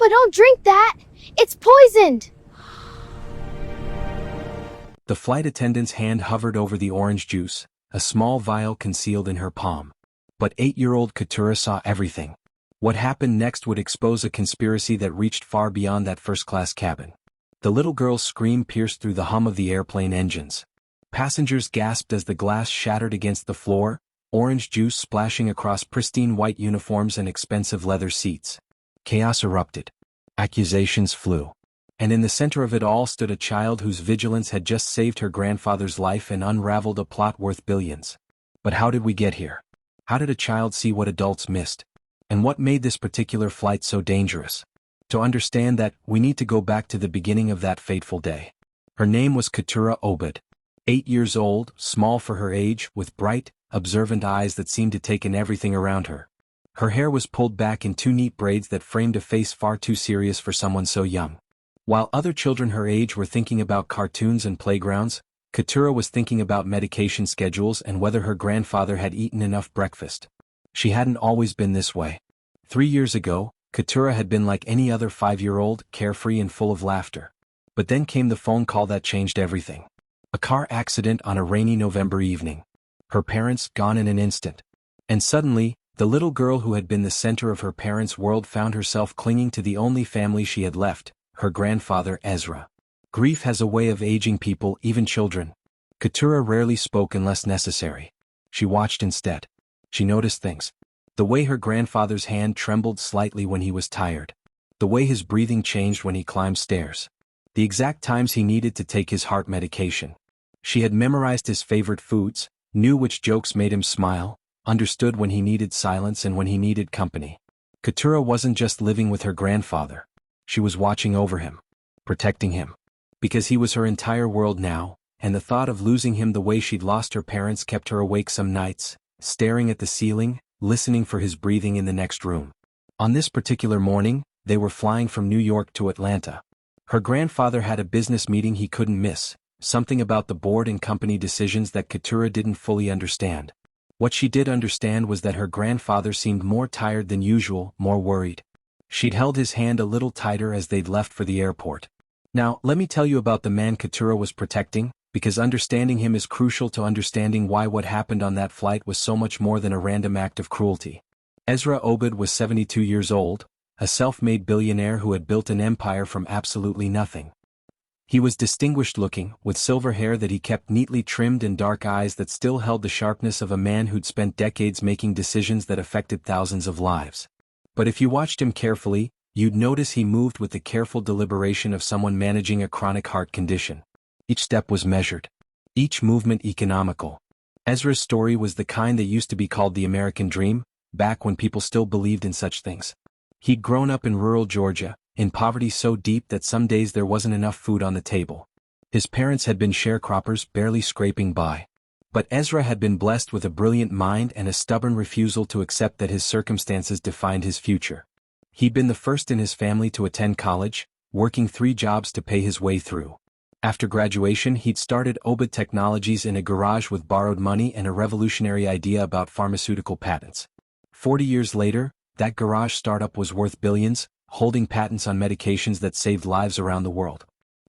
Papa, don't drink that! It's poisoned! The flight attendant's hand hovered over the orange juice, a small vial concealed in her palm. But 8-year-old Keturah saw everything. What happened next would expose a conspiracy that reached far beyond that first-class cabin. The little girl's scream pierced through the hum of the airplane engines. Passengers gasped as the glass shattered against the floor, orange juice splashing across pristine white uniforms and expensive leather seats. Chaos erupted. Accusations flew. And in the center of it all stood a child whose vigilance had just saved her grandfather's life and unraveled a plot worth billions. But how did we get here? How did a child see what adults missed? And what made this particular flight so dangerous? To understand that, we need to go back to the beginning of that fateful day. Her name was Keturah Obed. 8 years old, small for her age, with bright, observant eyes that seemed to take in everything around her. Her hair was pulled back in 2 neat braids that framed a face far too serious for someone so young. While other children her age were thinking about cartoons and playgrounds, Keturah was thinking about medication schedules and whether her grandfather had eaten enough breakfast. She hadn't always been this way. 3 years ago, Keturah had been like any other 5-year-old, carefree and full of laughter. But then came the phone call that changed everything. A car accident on a rainy November evening. Her parents gone in an instant. And suddenly, the little girl who had been the center of her parents' world found herself clinging to the only family she had left, her grandfather Ezra. Grief has a way of aging people, even children. Keturah rarely spoke unless necessary. She watched instead. She noticed things. The way her grandfather's hand trembled slightly when he was tired. The way his breathing changed when he climbed stairs. The exact times he needed to take his heart medication. She had memorized his favorite foods, knew which jokes made him smile, understood when he needed silence and when he needed company. Keturah wasn't just living with her grandfather. She was watching over him, protecting him. Because he was her entire world now, and the thought of losing him the way she'd lost her parents kept her awake some nights, staring at the ceiling, listening for his breathing in the next room. On this particular morning, they were flying from New York to Atlanta. Her grandfather had a business meeting he couldn't miss, something about the board and company decisions that Keturah didn't fully understand. What she did understand was that her grandfather seemed more tired than usual, more worried. She'd held his hand a little tighter as they'd left for the airport. Now, let me tell you about the man Keturah was protecting, because understanding him is crucial to understanding why what happened on that flight was so much more than a random act of cruelty. Ezra Obed was 72 years old, a self-made billionaire who had built an empire from absolutely nothing. He was distinguished-looking, with silver hair that he kept neatly trimmed and dark eyes that still held the sharpness of a man who'd spent decades making decisions that affected thousands of lives. But if you watched him carefully, you'd notice he moved with the careful deliberation of someone managing a chronic heart condition. Each step was measured. Each movement economical. Ezra's story was the kind that used to be called the American dream, back when people still believed in such things. He'd grown up in rural Georgia, in poverty so deep that some days there wasn't enough food on the table. His parents had been sharecroppers, barely scraping by. But Ezra had been blessed with a brilliant mind and a stubborn refusal to accept that his circumstances defined his future. He'd been the first in his family to attend college, working 3 jobs to pay his way through. After graduation, he'd started Obed Technologies in a garage with borrowed money and a revolutionary idea about pharmaceutical patents. 40 years later, that garage startup was worth billions, holding patents on medications that saved lives around the world.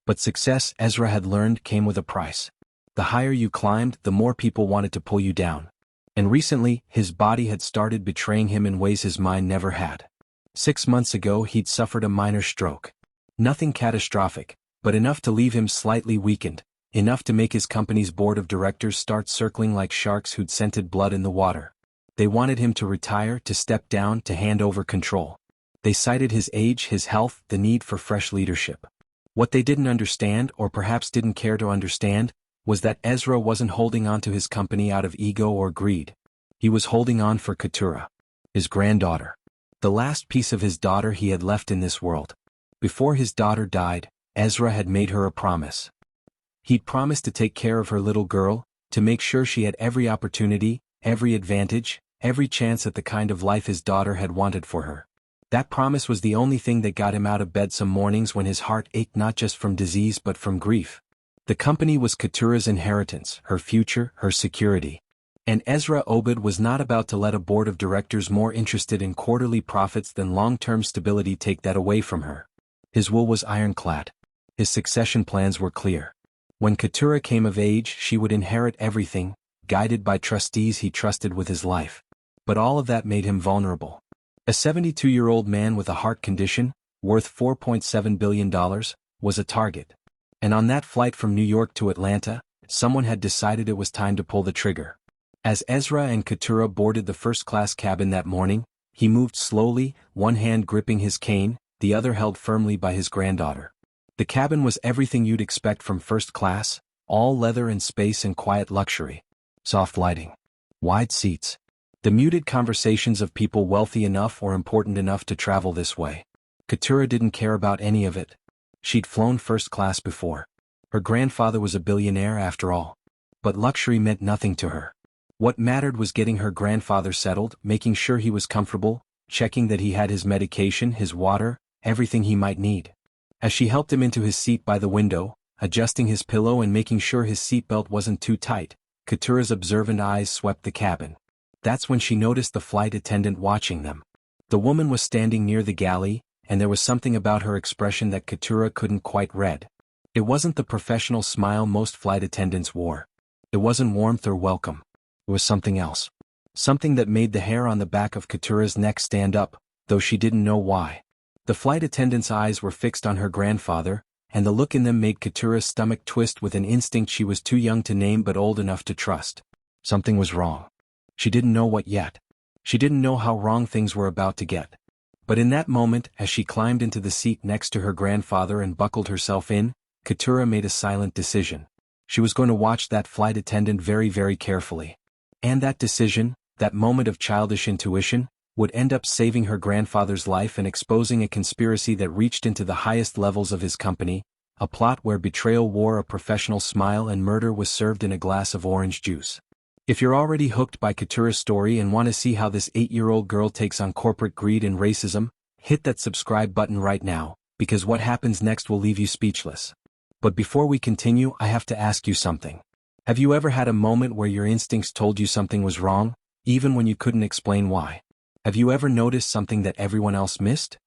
But success, Ezra had learned, came with a price. The higher you climbed, the more people wanted to pull you down. And recently, his body had started betraying him in ways his mind never had. 6 months ago, he'd suffered a minor stroke. Nothing catastrophic, but enough to leave him slightly weakened, enough to make his company's board of directors start circling like sharks who'd scented blood in the water. They wanted him to retire, to step down, to hand over control. They cited his age, his health, the need for fresh leadership. What they didn't understand, or perhaps didn't care to understand, was that Ezra wasn't holding on to his company out of ego or greed. He was holding on for Keturah, his granddaughter. The last piece of his daughter he had left in this world. Before his daughter died, Ezra had made her a promise. He'd promised to take care of her little girl, to make sure she had every opportunity, every advantage, every chance at the kind of life his daughter had wanted for her. That promise was the only thing that got him out of bed some mornings when his heart ached not just from disease but from grief. The company was Keturah's inheritance, her future, her security. And Ezra Obed was not about to let a board of directors more interested in quarterly profits than long-term stability take that away from her. His will was ironclad. His succession plans were clear. When Keturah came of age, she would inherit everything, guided by trustees he trusted with his life. But all of that made him vulnerable. A 72-year-old man with a heart condition, worth $4.7 billion, was a target. And on that flight from New York to Atlanta, someone had decided it was time to pull the trigger. As Ezra and Keturah boarded the first-class cabin that morning, he moved slowly, one hand gripping his cane, the other held firmly by his granddaughter. The cabin was everything you'd expect from first class, all leather and space and quiet luxury. Soft lighting. Wide seats. The muted conversations of people wealthy enough or important enough to travel this way. Keturah didn't care about any of it. She'd flown first class before. Her grandfather was a billionaire after all. But luxury meant nothing to her. What mattered was getting her grandfather settled, making sure he was comfortable, checking that he had his medication, his water, everything he might need. As she helped him into his seat by the window, adjusting his pillow and making sure his seatbelt wasn't too tight, Keturah's observant eyes swept the cabin. That's when she noticed the flight attendant watching them. The woman was standing near the galley, and there was something about her expression that Keturah couldn't quite read. It wasn't the professional smile most flight attendants wore. It wasn't warmth or welcome. It was something else. Something that made the hair on the back of Keturah's neck stand up, though she didn't know why. The flight attendant's eyes were fixed on her grandfather, and the look in them made Keturah's stomach twist with an instinct she was too young to name but old enough to trust. Something was wrong. She didn't know what yet. She didn't know how wrong things were about to get. But in that moment, as she climbed into the seat next to her grandfather and buckled herself in, Keturah made a silent decision. She was going to watch that flight attendant very, very carefully. And that decision, that moment of childish intuition, would end up saving her grandfather's life and exposing a conspiracy that reached into the highest levels of his company, a plot where betrayal wore a professional smile and murder was served in a glass of orange juice. If you're already hooked by Keturah's story and want to see how this 8-year-old girl takes on corporate greed and racism, hit that subscribe button right now, because what happens next will leave you speechless. But before we continue, I have to ask you something. Have you ever had a moment where your instincts told you something was wrong, even when you couldn't explain why? Have you ever noticed something that everyone else missed?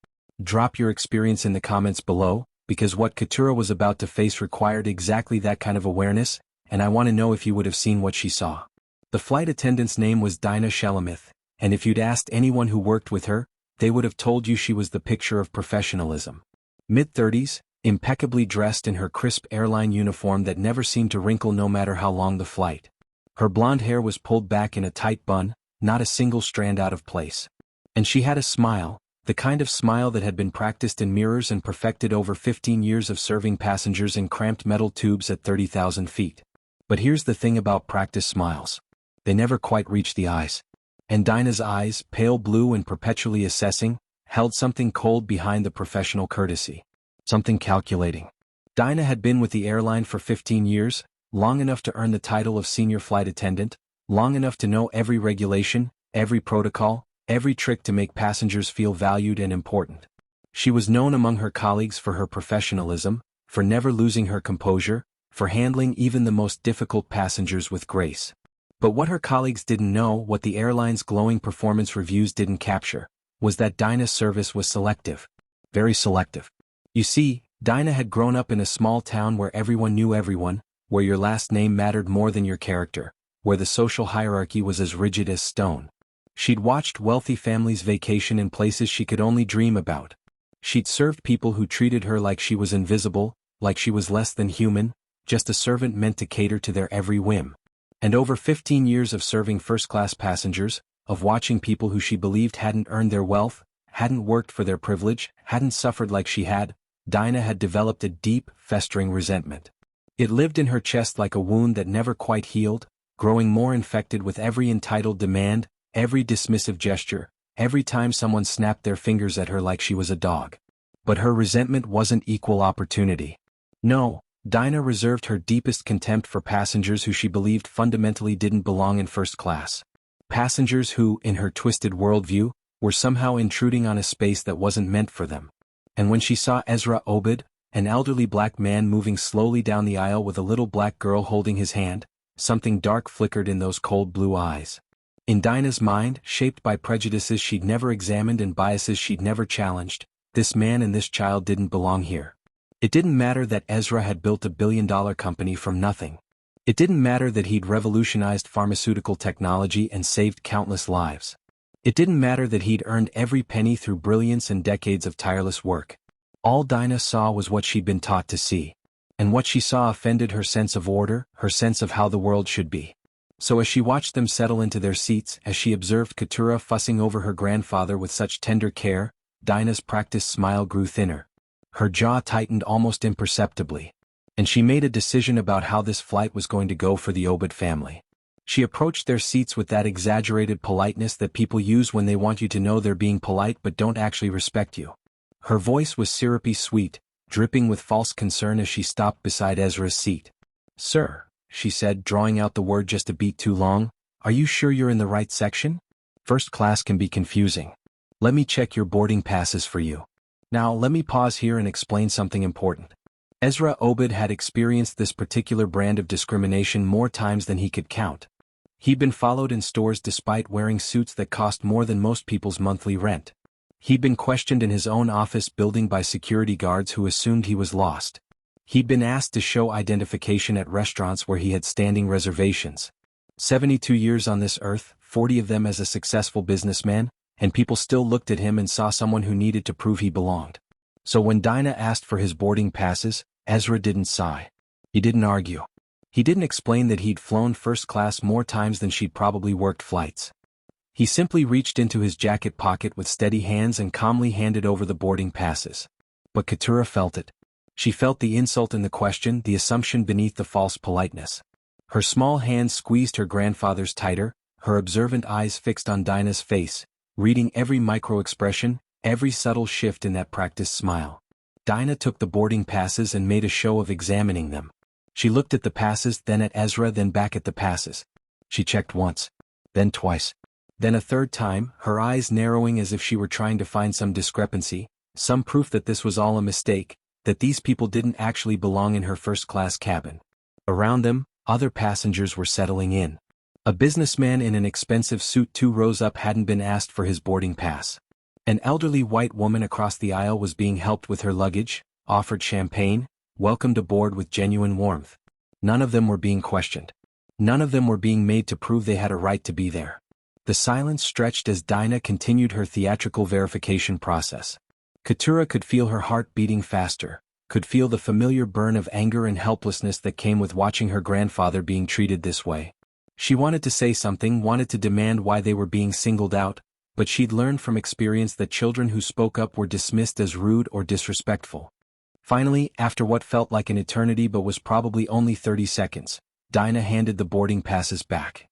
Drop your experience in the comments below, because what Keturah was about to face required exactly that kind of awareness, and I want to know if you would have seen what she saw. The flight attendant's name was Dinah Shelomith, and if you'd asked anyone who worked with her, they would have told you she was the picture of professionalism. Mid-30s, impeccably dressed in her crisp airline uniform that never seemed to wrinkle no matter how long the flight. Her blonde hair was pulled back in a tight bun, not a single strand out of place. And she had a smile, the kind of smile that had been practiced in mirrors and perfected over 15 years of serving passengers in cramped metal tubes at 30,000 feet. But here's the thing about practice smiles. They never quite reach the eyes. And Dinah's eyes, pale blue and perpetually assessing, held something cold behind the professional courtesy. Something calculating. Dinah had been with the airline for 15 years, long enough to earn the title of senior flight attendant, long enough to know every regulation, every protocol, every trick to make passengers feel valued and important. She was known among her colleagues for her professionalism, for never losing her composure, for handling even the most difficult passengers with grace. But what her colleagues didn't know, what the airline's glowing performance reviews didn't capture, was that Dinah's service was selective. Very selective. You see, Dinah had grown up in a small town where everyone knew everyone, where your last name mattered more than your character, where the social hierarchy was as rigid as stone. She'd watched wealthy families vacation in places she could only dream about. She'd served people who treated her like she was invisible, like she was less than human, just a servant meant to cater to their every whim. And over 15 years of serving first-class passengers, of watching people who she believed hadn't earned their wealth, hadn't worked for their privilege, hadn't suffered like she had, Dinah had developed a deep, festering resentment. It lived in her chest like a wound that never quite healed, growing more infected with every entitled demand, every dismissive gesture, every time someone snapped their fingers at her like she was a dog. But her resentment wasn't equal opportunity. No, Dinah reserved her deepest contempt for passengers who she believed fundamentally didn't belong in first class. Passengers who, in her twisted worldview, were somehow intruding on a space that wasn't meant for them. And when she saw Ezra Obed, an elderly black man moving slowly down the aisle with a little black girl holding his hand, something dark flickered in those cold blue eyes. In Dinah's mind, shaped by prejudices she'd never examined and biases she'd never challenged, this man and this child didn't belong here. It didn't matter that Ezra had built a billion-dollar company from nothing. It didn't matter that he'd revolutionized pharmaceutical technology and saved countless lives. It didn't matter that he'd earned every penny through brilliance and decades of tireless work. All Dinah saw was what she'd been taught to see. And what she saw offended her sense of order, her sense of how the world should be. So as she watched them settle into their seats, as she observed Keturah fussing over her grandfather with such tender care, Dinah's practiced smile grew thinner. Her jaw tightened almost imperceptibly. And she made a decision about how this flight was going to go for the Obed family. She approached their seats with that exaggerated politeness that people use when they want you to know they're being polite but don't actually respect you. Her voice was syrupy sweet, dripping with false concern as she stopped beside Ezra's seat. "Sir," she said, drawing out the word just a beat too long, "are you sure you're in the right section? First class can be confusing. Let me check your boarding passes for you. Now let me pause here and explain something important." Ezra Obed had experienced this particular brand of discrimination more times than he could count. He'd been followed in stores despite wearing suits that cost more than most people's monthly rent. He'd been questioned in his own office building by security guards who assumed he was lost. He'd been asked to show identification at restaurants where he had standing reservations. 72 years on this earth, 40 of them as a successful businessman, and people still looked at him and saw someone who needed to prove he belonged. So when Dinah asked for his boarding passes, Ezra didn't sigh. He didn't argue. He didn't explain that he'd flown first class more times than she'd probably worked flights. He simply reached into his jacket pocket with steady hands and calmly handed over the boarding passes. But Keturah felt it. She felt the insult in the question, the assumption beneath the false politeness. Her small hands squeezed her grandfather's tighter, her observant eyes fixed on Dinah's face, reading every micro-expression, every subtle shift in that practiced smile. Dinah took the boarding passes and made a show of examining them. She looked at the passes, then at Ezra, then back at the passes. She checked once, then twice. Then a third time, her eyes narrowing as if she were trying to find some discrepancy, some proof that this was all a mistake, that these people didn't actually belong in her first-class cabin. Around them, other passengers were settling in. A businessman in an expensive suit 2 rows up hadn't been asked for his boarding pass. An elderly white woman across the aisle was being helped with her luggage, offered champagne, welcomed aboard with genuine warmth. None of them were being questioned. None of them were being made to prove they had a right to be there. The silence stretched as Dinah continued her theatrical verification process. Keturah could feel her heart beating faster, could feel the familiar burn of anger and helplessness that came with watching her grandfather being treated this way. She wanted to say something, wanted to demand why they were being singled out, but she'd learned from experience that children who spoke up were dismissed as rude or disrespectful. Finally, after what felt like an eternity but was probably only 30 seconds, Dinah handed the boarding passes back.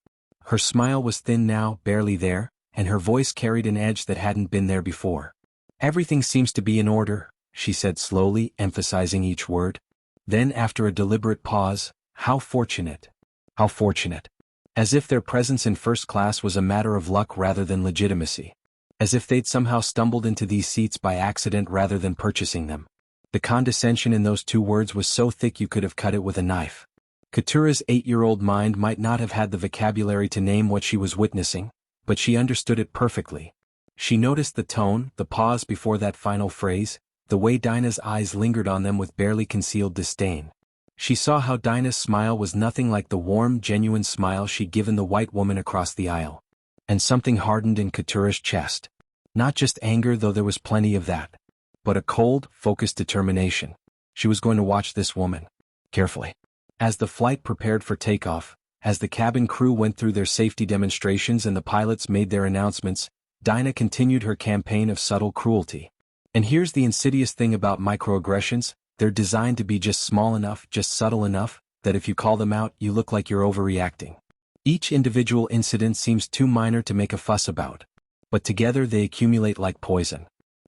Her smile was thin now, barely there, and her voice carried an edge that hadn't been there before. "Everything seems to be in order," she said slowly, emphasizing each word. Then after a deliberate pause, "How fortunate. How fortunate." As if their presence in first class was a matter of luck rather than legitimacy. As if they'd somehow stumbled into these seats by accident rather than purchasing them. The condescension in those 2 words was so thick you could have cut it with a knife. Keturah's 8-year-old mind might not have had the vocabulary to name what she was witnessing, but she understood it perfectly. She noticed the tone, the pause before that final phrase, the way Dinah's eyes lingered on them with barely concealed disdain. She saw how Dinah's smile was nothing like the warm, genuine smile she'd given the white woman across the aisle. And something hardened in Keturah's chest. Not just anger, though there was plenty of that, but a cold, focused determination. She was going to watch this woman carefully. As the flight prepared for takeoff, as the cabin crew went through their safety demonstrations and the pilots made their announcements, Dinah continued her campaign of subtle cruelty. And here's the insidious thing about microaggressions, they're designed to be just small enough, just subtle enough, that if you call them out, you look like you're overreacting. Each individual incident seems too minor to make a fuss about. But together they accumulate like poison.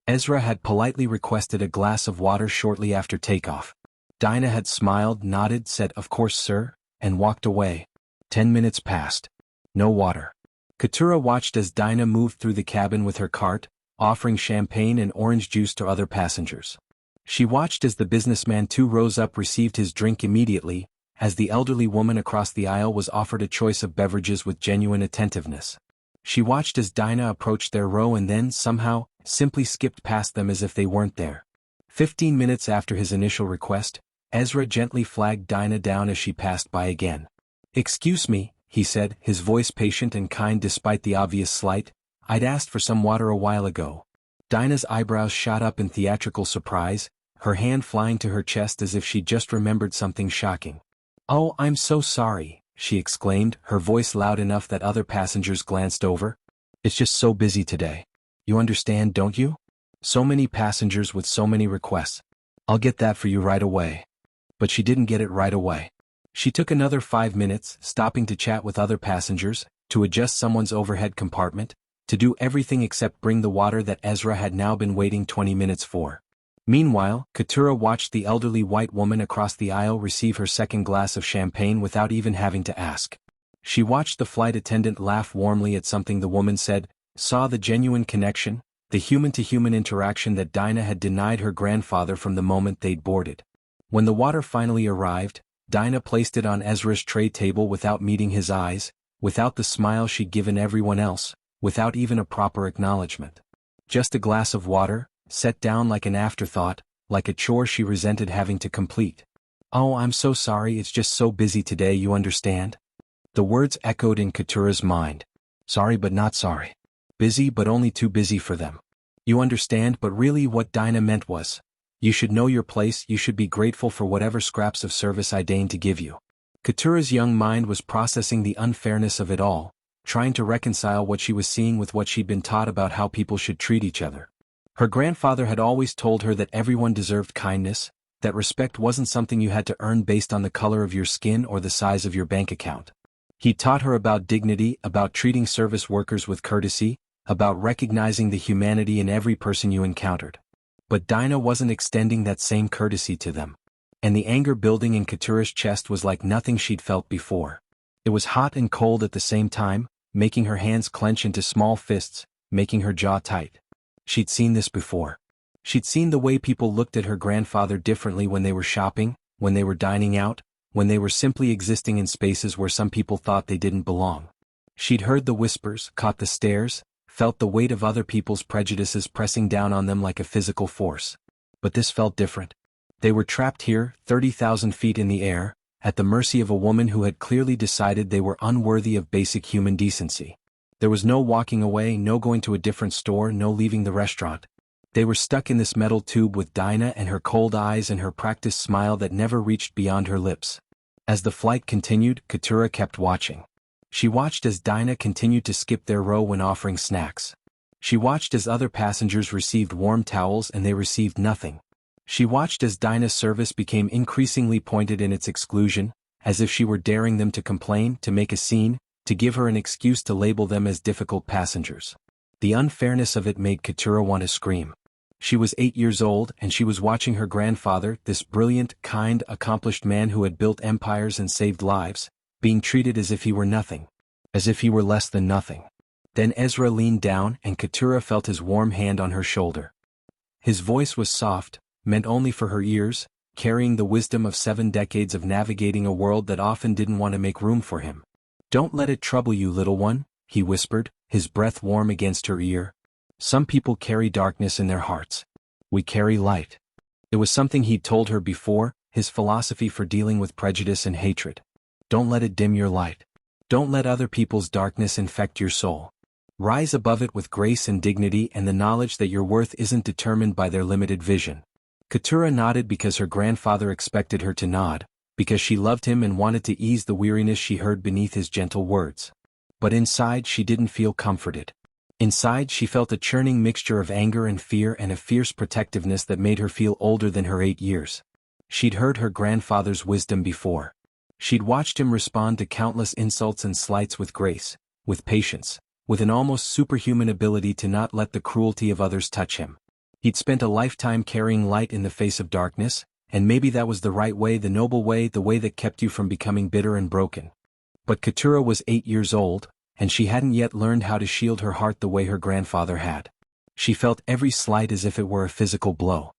Ezra had politely requested a glass of water shortly after takeoff. Dinah had smiled, nodded, said, "Of course, sir," and walked away. 10 minutes passed. No water. Keturah watched as Dinah moved through the cabin with her cart, offering champagne and orange juice to other passengers. She watched as the businessman 2 rows up received his drink immediately, as the elderly woman across the aisle was offered a choice of beverages with genuine attentiveness. She watched as Dinah approached their row and then, somehow, simply skipped past them as if they weren't there. 15 minutes after his initial request, Ezra gently flagged Dinah down as she passed by again. "Excuse me," he said, his voice patient and kind despite the obvious slight, "I'd asked for some water a while ago." Dinah's eyebrows shot up in theatrical surprise, her hand flying to her chest as if she'd just remembered something shocking. "Oh, I'm so sorry," she exclaimed, her voice loud enough that other passengers glanced over. "It's just so busy today. You understand, don't you? So many passengers with so many requests. I'll get that for you right away." But she didn't get it right away. She took another 5 minutes, stopping to chat with other passengers, to adjust someone's overhead compartment, to do everything except bring the water that Ezra had now been waiting 20 minutes for. Meanwhile, Keturah watched the elderly white woman across the aisle receive her second glass of champagne without even having to ask. She watched the flight attendant laugh warmly at something the woman said, saw the genuine connection, the human-to-human interaction that Dinah had denied her grandfather from the moment they'd boarded. When the water finally arrived, Dinah placed it on Ezra's tray table without meeting his eyes, without the smile she'd given everyone else, without even a proper acknowledgement. Just a glass of water, set down like an afterthought, like a chore she resented having to complete. "Oh, I'm so sorry, it's just so busy today, you understand?" The words echoed in Keturah's mind. Sorry but not sorry. Busy but only too busy for them. You understand, but really what Dinah meant was, you should know your place, you should be grateful for whatever scraps of service I deign to give you. Keturah's young mind was processing the unfairness of it all, trying to reconcile what she was seeing with what she'd been taught about how people should treat each other. Her grandfather had always told her that everyone deserved kindness, that respect wasn't something you had to earn based on the color of your skin or the size of your bank account. He taught her about dignity, about treating service workers with courtesy, about recognizing the humanity in every person you encountered. But Dinah wasn't extending that same courtesy to them. And the anger building in Keturah's chest was like nothing she'd felt before. It was hot and cold at the same time, making her hands clench into small fists, making her jaw tight. She'd seen this before. She'd seen the way people looked at her grandfather differently when they were shopping, when they were dining out, when they were simply existing in spaces where some people thought they didn't belong. She'd heard the whispers, caught the stares, felt the weight of other people's prejudices pressing down on them like a physical force. But this felt different. They were trapped here, 30,000 feet in the air, at the mercy of a woman who had clearly decided they were unworthy of basic human decency. There was no walking away, no going to a different store, no leaving the restaurant. They were stuck in this metal tube with Dinah and her cold eyes and her practiced smile that never reached beyond her lips. As the flight continued, Keturah kept watching. She watched as Dinah continued to skip their row when offering snacks. She watched as other passengers received warm towels and they received nothing. She watched as Dinah's service became increasingly pointed in its exclusion, as if she were daring them to complain, to make a scene, to give her an excuse to label them as difficult passengers. The unfairness of it made Keturah want to scream. She was 8 years old and she was watching her grandfather, this brilliant, kind, accomplished man who had built empires and saved lives, being treated as if he were nothing. As if he were less than nothing. Then Ezra leaned down and Keturah felt his warm hand on her shoulder. His voice was soft, meant only for her ears, carrying the wisdom of 7 decades of navigating a world that often didn't want to make room for him. "Don't let it trouble you, little one," he whispered, his breath warm against her ear. "Some people carry darkness in their hearts. We carry light." It was something he'd told her before, his philosophy for dealing with prejudice and hatred. Don't let it dim your light. Don't let other people's darkness infect your soul. Rise above it with grace and dignity and the knowledge that your worth isn't determined by their limited vision. Keturah nodded because her grandfather expected her to nod, because she loved him and wanted to ease the weariness she heard beneath his gentle words. But inside she didn't feel comforted. Inside she felt a churning mixture of anger and fear and a fierce protectiveness that made her feel older than her 8 years. She'd heard her grandfather's wisdom before. She'd watched him respond to countless insults and slights with grace, with patience, with an almost superhuman ability to not let the cruelty of others touch him. He'd spent a lifetime carrying light in the face of darkness, and maybe that was the right way, the noble way, the way that kept you from becoming bitter and broken. But Keturah was 8 years old, and she hadn't yet learned how to shield her heart the way her grandfather had. She felt every slight as if it were a physical blow.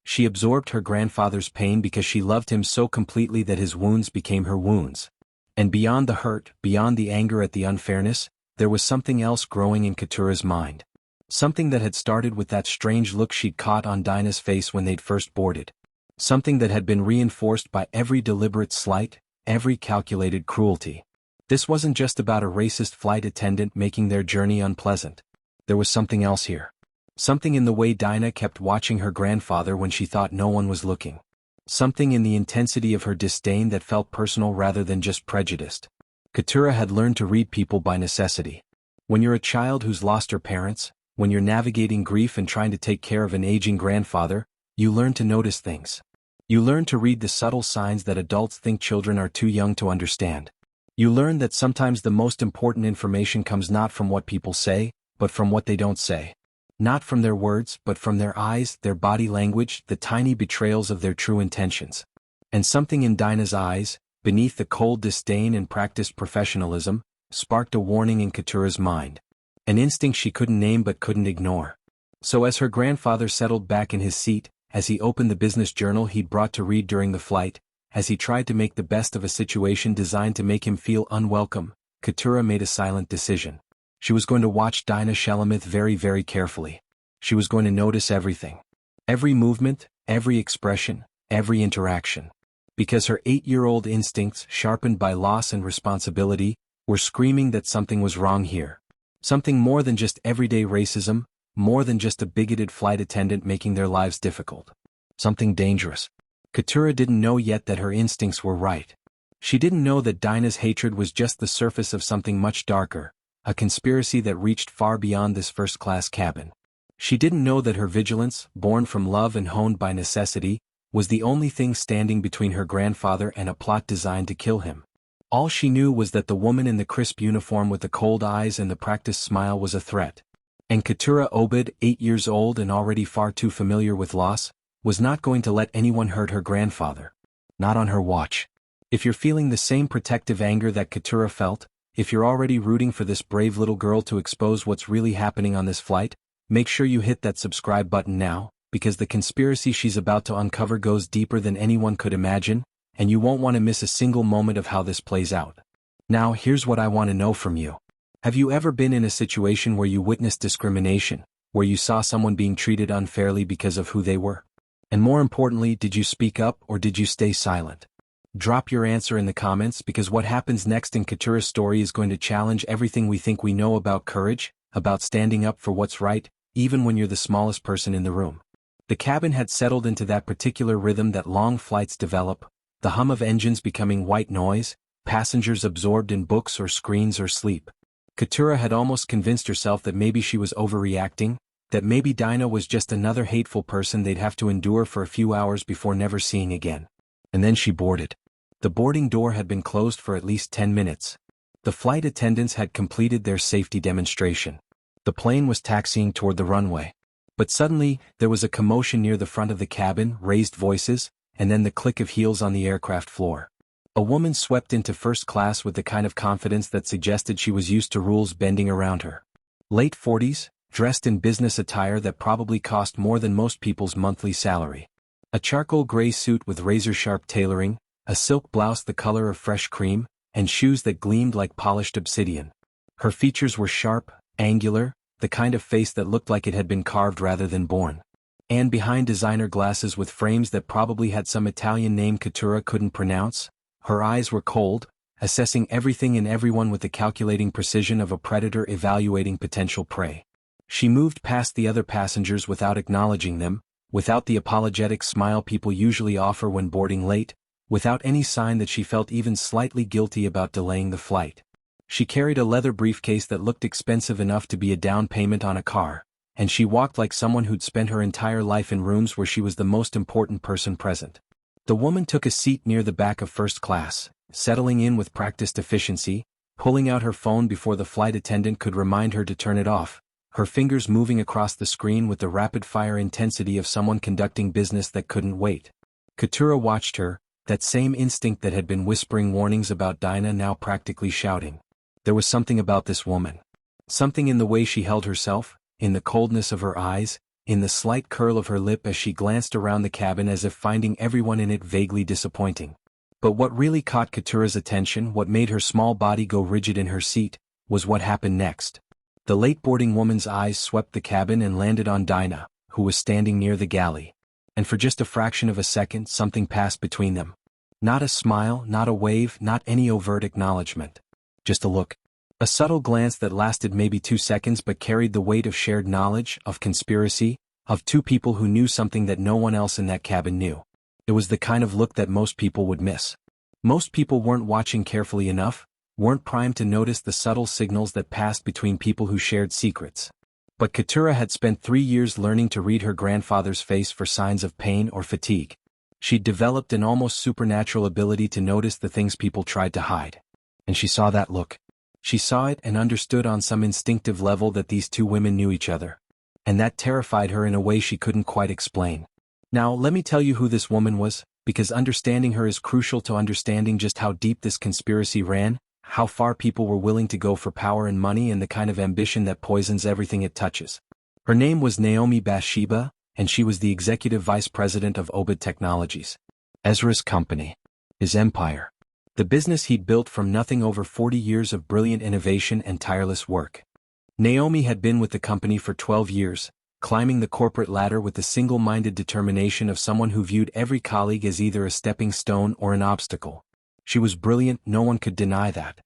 She absorbed her grandfather's pain because she loved him so completely that his wounds became her wounds. And beyond the hurt, beyond the anger at the unfairness, there was something else growing in Keturah's mind. Something that had started with that strange look she'd caught on Dinah's face when they'd first boarded. Something that had been reinforced by every deliberate slight, every calculated cruelty. This wasn't just about a racist flight attendant making their journey unpleasant. There was something else here. Something in the way Dinah kept watching her grandfather when she thought no one was looking. Something in the intensity of her disdain that felt personal rather than just prejudiced. Keturah had learned to read people by necessity. When you're a child who's lost her parents, when you're navigating grief and trying to take care of an aging grandfather, you learn to notice things. You learn to read the subtle signs that adults think children are too young to understand. You learn that sometimes the most important information comes not from what people say, but from what they don't say. Not from their words, but from their eyes, their body language, the tiny betrayals of their true intentions. And something in Dinah's eyes, beneath the cold disdain and practiced professionalism, sparked a warning in Keturah's mind. An instinct she couldn't name but couldn't ignore. So as her grandfather settled back in his seat, as he opened the business journal he'd brought to read during the flight, as he tried to make the best of a situation designed to make him feel unwelcome, Keturah made a silent decision. She was going to watch Dinah Shulamith very, very carefully. She was going to notice everything. Every movement, every expression, every interaction. Because her 8-year-old instincts, sharpened by loss and responsibility, were screaming that something was wrong here. Something more than just everyday racism, more than just a bigoted flight attendant making their lives difficult. Something dangerous. Keturah didn't know yet that her instincts were right. She didn't know that Dinah's hatred was just the surface of something much darker, a conspiracy that reached far beyond this first-class cabin. She didn't know that her vigilance, born from love and honed by necessity, was the only thing standing between her grandfather and a plot designed to kill him. All she knew was that the woman in the crisp uniform with the cold eyes and the practiced smile was a threat. And Keturah Obed, 8 years old and already far too familiar with loss, was not going to let anyone hurt her grandfather. Not on her watch. If you're feeling the same protective anger that Keturah felt, if you're already rooting for this brave little girl to expose what's really happening on this flight, make sure you hit that subscribe button now, because the conspiracy she's about to uncover goes deeper than anyone could imagine, and you won't want to miss a single moment of how this plays out. Now, here's what I want to know from you. Have you ever been in a situation where you witnessed discrimination, where you saw someone being treated unfairly because of who they were? And more importantly, did you speak up or did you stay silent? Drop your answer in the comments because what happens next in Keturah's story is going to challenge everything we think we know about courage, about standing up for what's right, even when you're the smallest person in the room. The cabin had settled into that particular rhythm that long flights develop, the hum of engines becoming white noise, passengers absorbed in books or screens or sleep. Keturah had almost convinced herself that maybe she was overreacting, that maybe Dinah was just another hateful person they'd have to endure for a few hours before never seeing again. And then she boarded. The boarding door had been closed for at least 10 minutes. The flight attendants had completed their safety demonstration. The plane was taxiing toward the runway. But suddenly, there was a commotion near the front of the cabin, raised voices, and then the click of heels on the aircraft floor. A woman swept into first class with the kind of confidence that suggested she was used to rules bending around her. Late 40s, dressed in business attire that probably cost more than most people's monthly salary. A charcoal gray suit with razor-sharp tailoring, a silk blouse the color of fresh cream, and shoes that gleamed like polished obsidian. Her features were sharp, angular, the kind of face that looked like it had been carved rather than born. And behind designer glasses with frames that probably had some Italian name Keturah couldn't pronounce, her eyes were cold, assessing everything and everyone with the calculating precision of a predator evaluating potential prey. She moved past the other passengers without acknowledging them, without the apologetic smile people usually offer when boarding late, without any sign that she felt even slightly guilty about delaying the flight. She carried a leather briefcase that looked expensive enough to be a down payment on a car, and she walked like someone who'd spent her entire life in rooms where she was the most important person present. The woman took a seat near the back of first class, settling in with practiced efficiency, pulling out her phone before the flight attendant could remind her to turn it off, her fingers moving across the screen with the rapid-fire intensity of someone conducting business that couldn't wait. Keturah watched her, that same instinct that had been whispering warnings about Dinah now practically shouting. There was something about this woman. Something in the way she held herself, in the coldness of her eyes, in the slight curl of her lip as she glanced around the cabin as if finding everyone in it vaguely disappointing. But what really caught Keturah's attention, what made her small body go rigid in her seat, was what happened next. The late boarding woman's eyes swept the cabin and landed on Dinah, who was standing near the galley. And for just a fraction of a second something passed between them. Not a smile, not a wave, not any overt acknowledgement. Just a look. A subtle glance that lasted maybe 2 seconds but carried the weight of shared knowledge, of conspiracy, of two people who knew something that no one else in that cabin knew. It was the kind of look that most people would miss. Most people weren't watching carefully enough, weren't primed to notice the subtle signals that passed between people who shared secrets. But Keturah had spent 3 years learning to read her grandfather's face for signs of pain or fatigue. She'd developed an almost supernatural ability to notice the things people tried to hide. And she saw that look. She saw it and understood on some instinctive level that these two women knew each other. And that terrified her in a way she couldn't quite explain. Now let me tell you who this woman was, because understanding her is crucial to understanding just how deep this conspiracy ran, how far people were willing to go for power and money, and the kind of ambition that poisons everything it touches. Her name was Naomi Bathsheba, and she was the executive vice president of Obed Technologies. Ezra's company. His empire. The business he'd built from nothing over 40 years of brilliant innovation and tireless work. Naomi had been with the company for 12 years, climbing the corporate ladder with the single-minded determination of someone who viewed every colleague as either a stepping stone or an obstacle. She was brilliant, no one could deny that.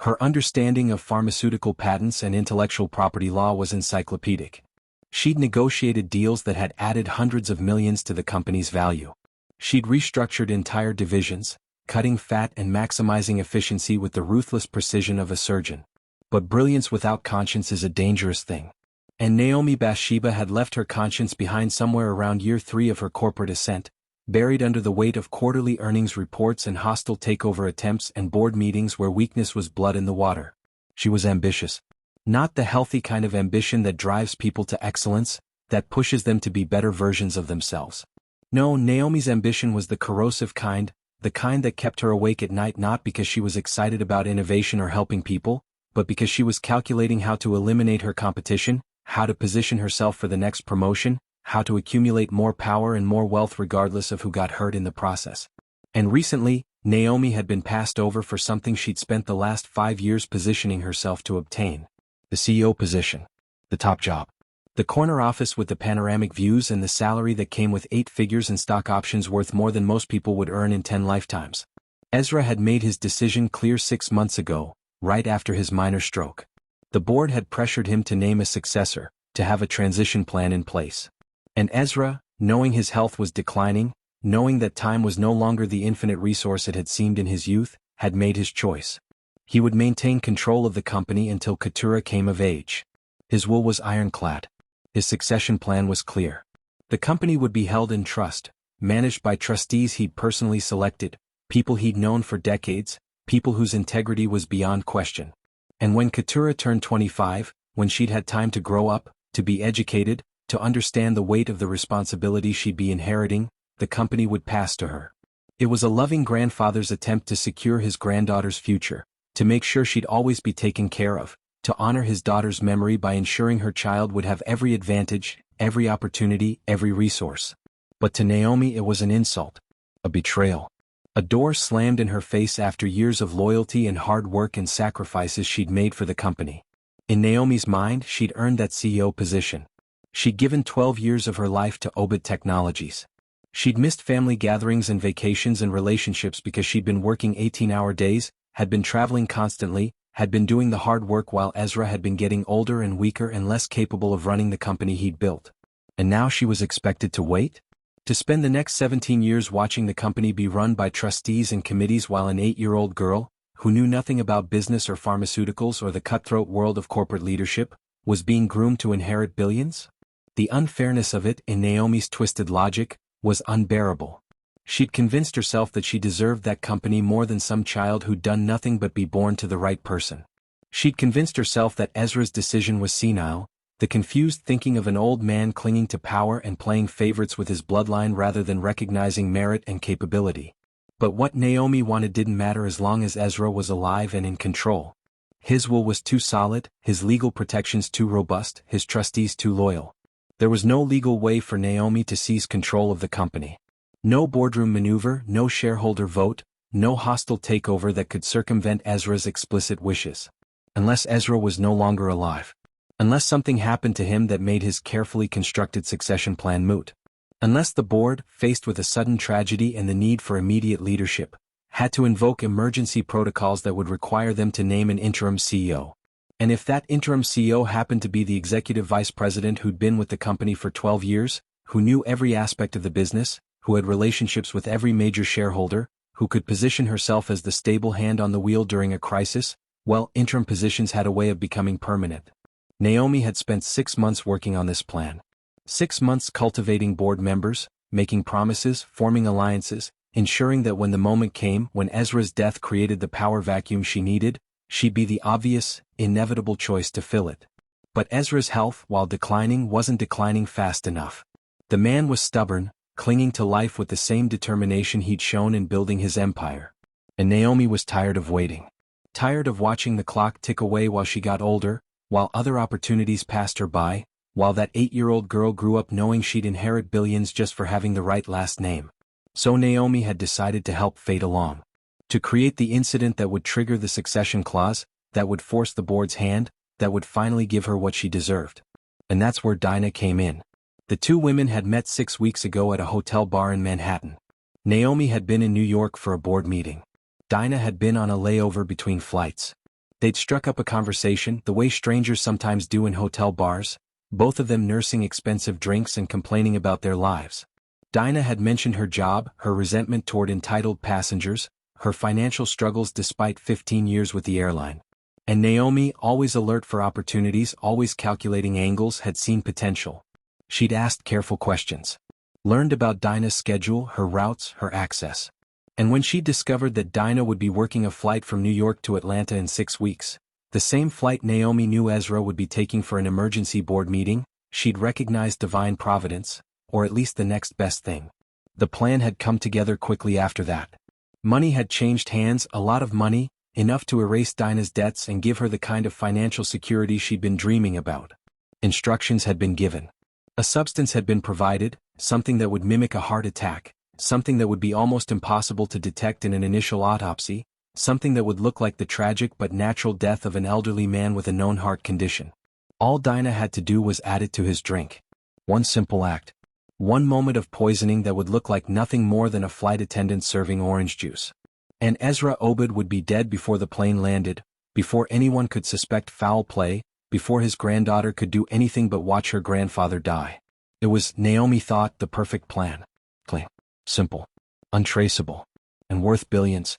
Her understanding of pharmaceutical patents and intellectual property law was encyclopedic. She'd negotiated deals that had added hundreds of millions to the company's value. She'd restructured entire divisions, cutting fat and maximizing efficiency with the ruthless precision of a surgeon. But brilliance without conscience is a dangerous thing. And Naomi Bathsheba had left her conscience behind somewhere around year 3 of her corporate ascent, buried under the weight of quarterly earnings reports and hostile takeover attempts and board meetings where weakness was blood in the water. She was ambitious. Not the healthy kind of ambition that drives people to excellence, that pushes them to be better versions of themselves. No, Naomi's ambition was the corrosive kind, the kind that kept her awake at night, not because she was excited about innovation or helping people, but because she was calculating how to eliminate her competition, how to position herself for the next promotion, how to accumulate more power and more wealth regardless of who got hurt in the process. And recently, Naomi had been passed over for something she'd spent the last 5 years positioning herself to obtain. The CEO position. The top job. The corner office with the panoramic views and the salary that came with 8 figures and stock options worth more than most people would earn in 10 lifetimes. Ezra had made his decision clear 6 months ago, right after his minor stroke. The board had pressured him to name a successor, to have a transition plan in place. And Ezra, knowing his health was declining, knowing that time was no longer the infinite resource it had seemed in his youth, had made his choice. He would maintain control of the company until Keturah came of age. His will was ironclad. His succession plan was clear. The company would be held in trust, managed by trustees he'd personally selected, people he'd known for decades, people whose integrity was beyond question. And when Keturah turned 25, when she'd had time to grow up, to be educated, to understand the weight of the responsibility she'd be inheriting, the company would pass to her. It was a loving grandfather's attempt to secure his granddaughter's future, to make sure she'd always be taken care of, to honor his daughter's memory by ensuring her child would have every advantage, every opportunity, every resource. But to Naomi it was an insult, a betrayal. A door slammed in her face after years of loyalty and hard work and sacrifices she'd made for the company. In Naomi's mind, she'd earned that CEO position. She'd given 12 years of her life to Obed Technologies. She'd missed family gatherings and vacations and relationships because she'd been working 18-hour days, had been traveling constantly, had been doing the hard work while Ezra had been getting older and weaker and less capable of running the company he'd built. And now she was expected to wait? To spend the next 17 years watching the company be run by trustees and committees while an 8-year-old girl, who knew nothing about business or pharmaceuticals or the cutthroat world of corporate leadership, was being groomed to inherit billions? The unfairness of it, in Naomi's twisted logic, was unbearable. She'd convinced herself that she deserved that company more than some child who'd done nothing but be born to the right person. She'd convinced herself that Ezra's decision was senile, the confused thinking of an old man clinging to power and playing favorites with his bloodline rather than recognizing merit and capability. But what Naomi wanted didn't matter as long as Ezra was alive and in control. His will was too solid, his legal protections too robust, his trustees too loyal. There was no legal way for Naomi to seize control of the company. No boardroom maneuver, no shareholder vote, no hostile takeover that could circumvent Ezra's explicit wishes. Unless Ezra was no longer alive. Unless something happened to him that made his carefully constructed succession plan moot. Unless the board, faced with a sudden tragedy and the need for immediate leadership, had to invoke emergency protocols that would require them to name an interim CEO. And if that interim CEO happened to be the executive vice president who'd been with the company for 12 years, who knew every aspect of the business, who had relationships with every major shareholder, who could position herself as the stable hand on the wheel during a crisis, well, interim positions had a way of becoming permanent. Naomi had spent 6 months working on this plan. 6 months cultivating board members, making promises, forming alliances, ensuring that when the moment came when Ezra's death created the power vacuum she needed, she'd be the obvious, inevitable choice to fill it. But Ezra's health, while declining, wasn't declining fast enough. The man was stubborn, clinging to life with the same determination he'd shown in building his empire. And Naomi was tired of waiting. Tired of watching the clock tick away while she got older, while other opportunities passed her by, while that 8-year-old girl grew up knowing she'd inherit billions just for having the right last name. So Naomi had decided to help fate along. To create the incident that would trigger the succession clause, that would force the board's hand, that would finally give her what she deserved. And that's where Dinah came in. The two women had met 6 weeks ago at a hotel bar in Manhattan. Naomi had been in New York for a board meeting. Dinah had been on a layover between flights. They'd struck up a conversation the way strangers sometimes do in hotel bars, both of them nursing expensive drinks and complaining about their lives. Dinah had mentioned her job, her resentment toward entitled passengers, her financial struggles despite 15 years with the airline. And Naomi, always alert for opportunities, always calculating angles, had seen potential. She'd asked careful questions. Learned about Dinah's schedule, her routes, her access. And when she discovered that Dinah would be working a flight from New York to Atlanta in 6 weeks, the same flight Naomi knew Ezra would be taking for an emergency board meeting, she'd recognized divine providence, or at least the next best thing. The plan had come together quickly after that. Money had changed hands, a lot of money, enough to erase Dinah's debts and give her the kind of financial security she'd been dreaming about. Instructions had been given. A substance had been provided, something that would mimic a heart attack, something that would be almost impossible to detect in an initial autopsy, something that would look like the tragic but natural death of an elderly man with a known heart condition. All Dinah had to do was add it to his drink. One simple act. One moment of poisoning that would look like nothing more than a flight attendant serving orange juice. And Ezra Obed would be dead before the plane landed, before anyone could suspect foul play, before his granddaughter could do anything but watch her grandfather die. It was, Naomi thought, the perfect plan. Clean, simple, untraceable, and worth billions.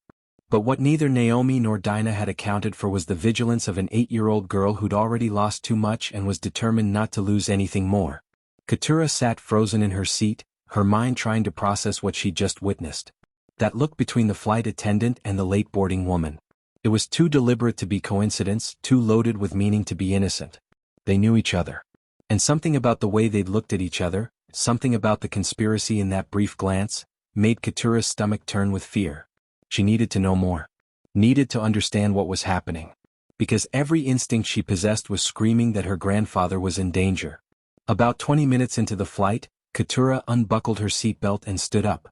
But what neither Naomi nor Dinah had accounted for was the vigilance of an 8-year-old girl who'd already lost too much and was determined not to lose anything more. Keturah sat frozen in her seat, her mind trying to process what she'd just witnessed. That look between the flight attendant and the late boarding woman. It was too deliberate to be coincidence, too loaded with meaning to be innocent. They knew each other. And something about the way they'd looked at each other, something about the conspiracy in that brief glance, made Keturah's stomach turn with fear. She needed to know more. Needed to understand what was happening. Because every instinct she possessed was screaming that her grandfather was in danger. About 20 minutes into the flight, Keturah unbuckled her seatbelt and stood up.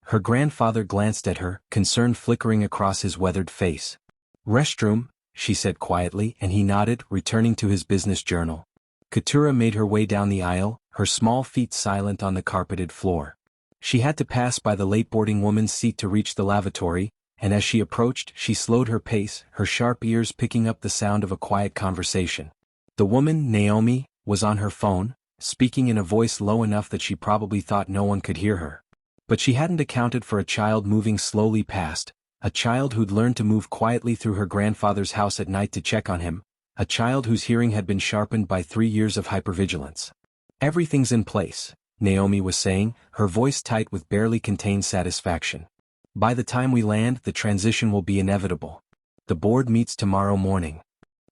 Her grandfather glanced at her, concern flickering across his weathered face. "Restroom," she said quietly, and he nodded, returning to his business journal. Keturah made her way down the aisle, her small feet silent on the carpeted floor. She had to pass by the late boarding woman's seat to reach the lavatory, and as she approached, she slowed her pace, her sharp ears picking up the sound of a quiet conversation. The woman, Naomi, was on her phone, speaking in a voice low enough that she probably thought no one could hear her. But she hadn't accounted for a child moving slowly past, a child who'd learned to move quietly through her grandfather's house at night to check on him, a child whose hearing had been sharpened by 3 years of hypervigilance. "Everything's in place," Naomi was saying, her voice tight with barely contained satisfaction. "By the time we land, the transition will be inevitable. The board meets tomorrow morning."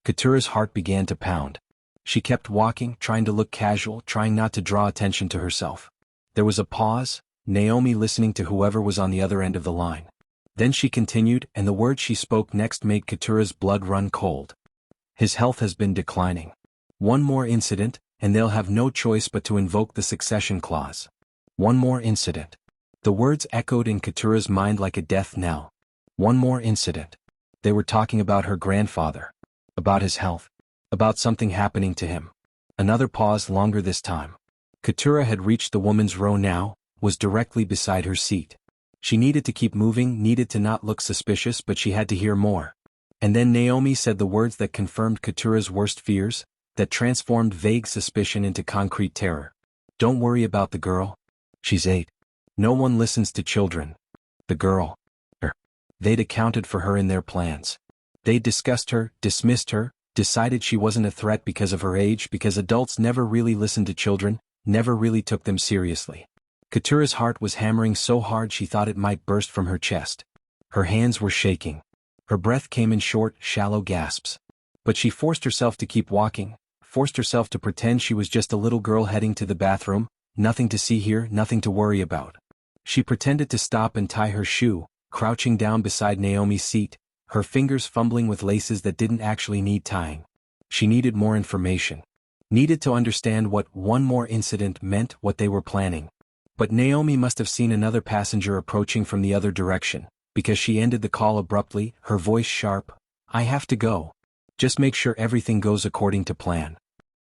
Keturah's heart began to pound. She kept walking, trying to look casual, trying not to draw attention to herself. There was a pause, Naomi listening to whoever was on the other end of the line. Then she continued, and the words she spoke next made Keturah's blood run cold. "His health has been declining. One more incident, and they'll have no choice but to invoke the succession clause. One more incident. The words echoed in Keturah's mind like a death knell. One more incident. They were talking about her grandfather. About his health. About something happening to him. Another pause, longer this time. Keturah had reached the woman's row now, was directly beside her seat. She needed to keep moving, needed to not look suspicious, but she had to hear more. And then Naomi said the words that confirmed Keturah's worst fears, that transformed vague suspicion into concrete terror. Don't worry about the girl. She's 8. No one listens to children. The girl. They'd accounted for her in their plans. They'd discussed her, dismissed her, decided she wasn't a threat because of her age, because adults never really listened to children, never really took them seriously. Keturah's heart was hammering so hard she thought it might burst from her chest. Her hands were shaking. Her breath came in short, shallow gasps. But she forced herself to keep walking, forced herself to pretend she was just a little girl heading to the bathroom, nothing to see here, nothing to worry about. She pretended to stop and tie her shoe, crouching down beside Naomi's seat, her fingers fumbling with laces that didn't actually need tying. She needed more information. Needed to understand what one more incident meant, what they were planning. But Naomi must have seen another passenger approaching from the other direction, because she ended the call abruptly, her voice sharp. I have to go. Just make sure everything goes according to plan.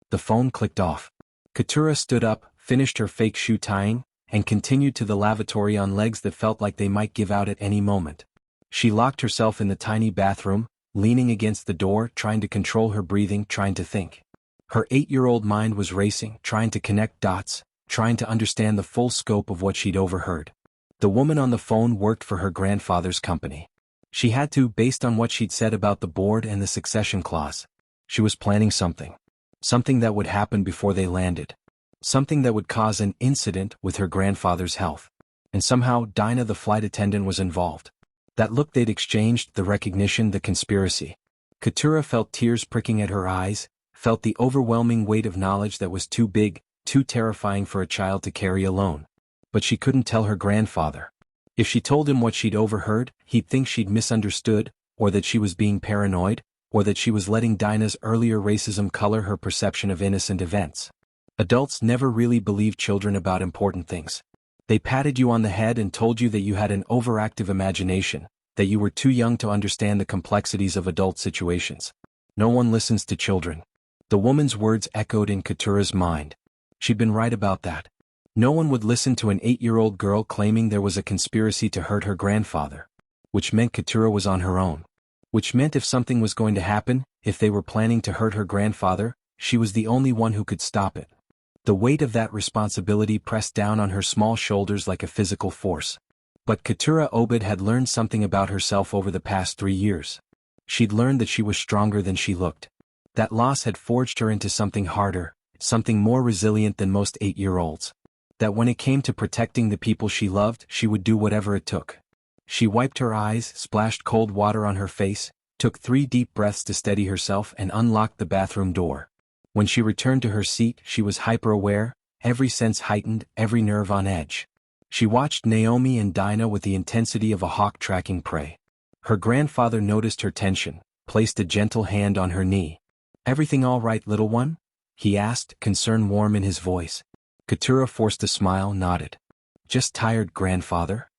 The phone clicked off. Keturah stood up, finished her fake shoe tying, and continued to the lavatory on legs that felt like they might give out at any moment. She locked herself in the tiny bathroom, leaning against the door, trying to control her breathing, trying to think. Her 8-year-old mind was racing, trying to connect dots, trying to understand the full scope of what she'd overheard. The woman on the phone worked for her grandfather's company. She had to, based on what she'd said about the board and the succession clause. She was planning something. Something that would happen before they landed. Something that would cause an incident with her grandfather's health. And somehow Dinah the flight attendant was involved. That look they'd exchanged, the recognition, the conspiracy. Keturah felt tears pricking at her eyes, felt the overwhelming weight of knowledge that was too big, too terrifying for a child to carry alone. But she couldn't tell her grandfather. If she told him what she'd overheard, he'd think she'd misunderstood, or that she was being paranoid, or that she was letting Dinah's earlier racism color her perception of innocent events. Adults never really believe children about important things. They patted you on the head and told you that you had an overactive imagination, that you were too young to understand the complexities of adult situations. No one listens to children. The woman's words echoed in Keturah's mind. She'd been right about that. No one would listen to an 8-year-old girl claiming there was a conspiracy to hurt her grandfather. Which meant Keturah was on her own. Which meant if something was going to happen, if they were planning to hurt her grandfather, she was the only one who could stop it. The weight of that responsibility pressed down on her small shoulders like a physical force. But Keturah Obed had learned something about herself over the past 3 years. She'd learned that she was stronger than she looked. That loss had forged her into something harder, something more resilient than most 8-year-olds. That when it came to protecting the people she loved, she would do whatever it took. She wiped her eyes, splashed cold water on her face, took 3 deep breaths to steady herself and unlocked the bathroom door. When she returned to her seat, she was hyper-aware, every sense heightened, every nerve on edge. She watched Naomi and Dinah with the intensity of a hawk tracking prey. Her grandfather noticed her tension, placed a gentle hand on her knee. "Everything all right, little one?" he asked, concern warm in his voice. Keturah forced a smile, nodded. "Just tired, grandfather."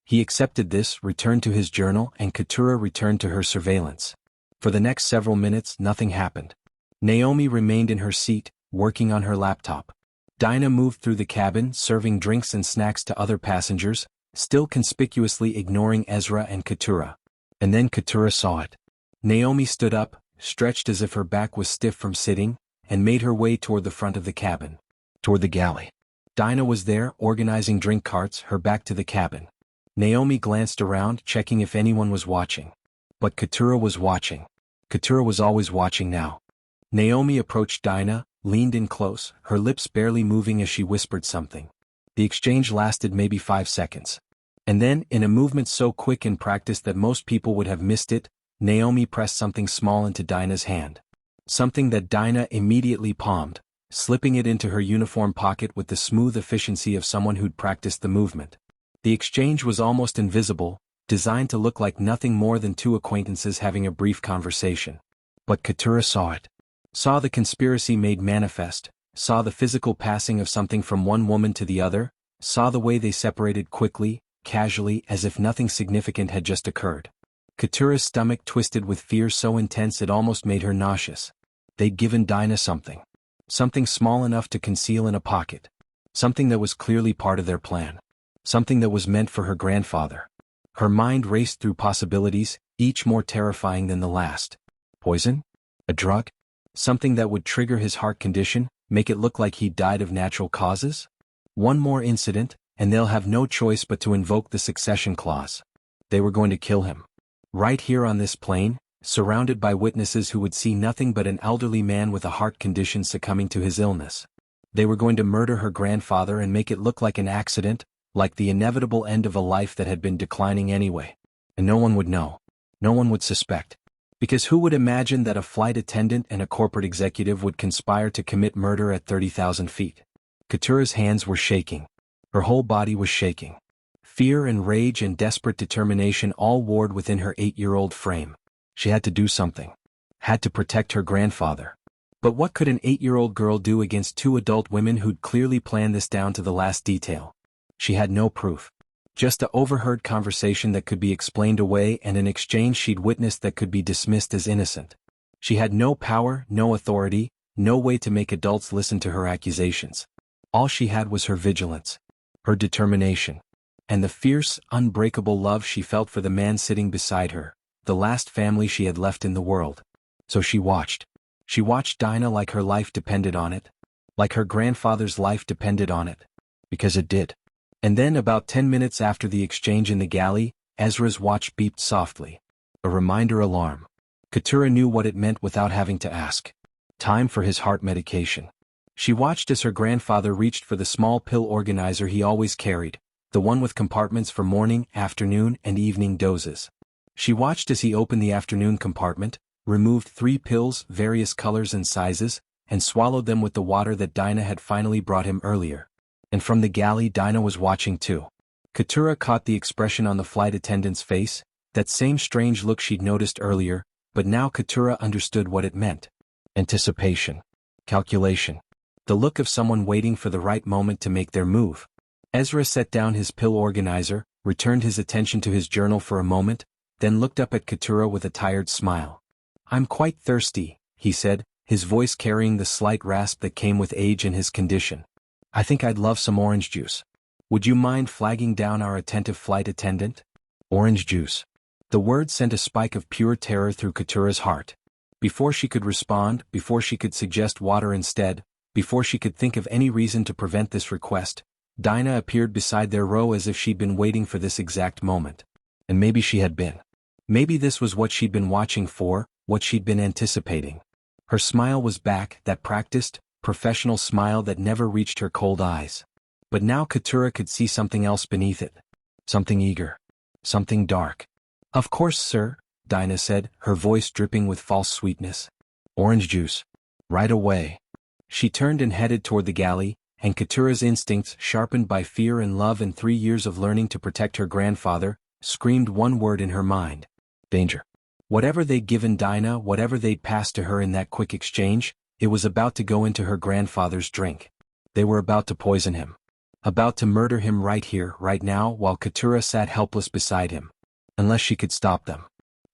He accepted this, returned to his journal, and Keturah returned to her surveillance. For the next several minutes, nothing happened. Naomi remained in her seat, working on her laptop. Dinah moved through the cabin, serving drinks and snacks to other passengers, still conspicuously ignoring Ezra and Keturah. And then Keturah saw it. Naomi stood up, stretched as if her back was stiff from sitting, and made her way toward the front of the cabin. Toward the galley. Dinah was there, organizing drink carts, her back to the cabin. Naomi glanced around, checking if anyone was watching. But Keturah was watching. Keturah was always watching now. Naomi approached Dinah, leaned in close, her lips barely moving as she whispered something. The exchange lasted maybe 5 seconds. And then, in a movement so quick and practiced that most people would have missed it, Naomi pressed something small into Dinah's hand. Something that Dinah immediately palmed, slipping it into her uniform pocket with the smooth efficiency of someone who'd practiced the movement. The exchange was almost invisible, designed to look like nothing more than 2 acquaintances having a brief conversation. But Keturah saw it. Saw the conspiracy made manifest, saw the physical passing of something from one woman to the other, saw the way they separated quickly, casually, as if nothing significant had just occurred. Keturah's stomach twisted with fear so intense it almost made her nauseous. They'd given Dinah something. Something small enough to conceal in a pocket. Something that was clearly part of their plan. Something that was meant for her grandfather. Her mind raced through possibilities, each more terrifying than the last. Poison? A drug? Something that would trigger his heart condition, make it look like he'd died of natural causes? One more incident, and they'll have no choice but to invoke the succession clause. They were going to kill him. Right here on this plane, surrounded by witnesses who would see nothing but an elderly man with a heart condition succumbing to his illness. They were going to murder her grandfather and make it look like an accident, like the inevitable end of a life that had been declining anyway. And no one would know. No one would suspect. Because who would imagine that a flight attendant and a corporate executive would conspire to commit murder at 30,000 feet? Keturah's hands were shaking. Her whole body was shaking. Fear and rage and desperate determination all warred within her 8-year-old frame. She had to do something. Had to protect her grandfather. But what could an 8-year-old girl do against 2 adult women who'd clearly planned this down to the last detail? She had no proof. Just a overheard conversation that could be explained away and an exchange she'd witnessed that could be dismissed as innocent. She had no power, no authority, no way to make adults listen to her accusations. All she had was her vigilance, her determination, and the fierce, unbreakable love she felt for the man sitting beside her, the last family she had left in the world. So she watched. She watched Dinah like her life depended on it. Like her grandfather's life depended on it. Because it did. And then about 10 minutes after the exchange in the galley, Ezra's watch beeped softly. A reminder alarm. Keturah knew what it meant without having to ask. Time for his heart medication. She watched as her grandfather reached for the small pill organizer he always carried, the one with compartments for morning, afternoon, and evening doses. She watched as he opened the afternoon compartment, removed 3 pills, various colors and sizes, and swallowed them with the water that Dinah had finally brought him earlier. And from the galley Dinah was watching too. Keturah caught the expression on the flight attendant's face, that same strange look she'd noticed earlier, but now Keturah understood what it meant. Anticipation. Calculation. The look of someone waiting for the right moment to make their move. Ezra set down his pill organizer, returned his attention to his journal for a moment, then looked up at Keturah with a tired smile. "I'm quite thirsty," he said, his voice carrying the slight rasp that came with age and his condition. "I think I'd love some orange juice. Would you mind flagging down our attentive flight attendant?" Orange juice. The word sent a spike of pure terror through Keturah's heart. Before she could respond, before she could suggest water instead, before she could think of any reason to prevent this request, Dinah appeared beside their row as if she'd been waiting for this exact moment. And maybe she had been. Maybe this was what she'd been watching for, what she'd been anticipating. Her smile was back, that practiced, professional smile that never reached her cold eyes. But now Keturah could see something else beneath it. Something eager. Something dark. "Of course, sir," Dinah said, her voice dripping with false sweetness. "Orange juice. Right away." She turned and headed toward the galley, and Keturah's instincts, sharpened by fear and love and 3 years of learning to protect her grandfather, screamed one word in her mind. Danger. Whatever they'd given Dinah, whatever they'd passed to her in that quick exchange, it was about to go into her grandfather's drink. They were about to poison him. About to murder him right here, right now, while Keturah sat helpless beside him. Unless she could stop them.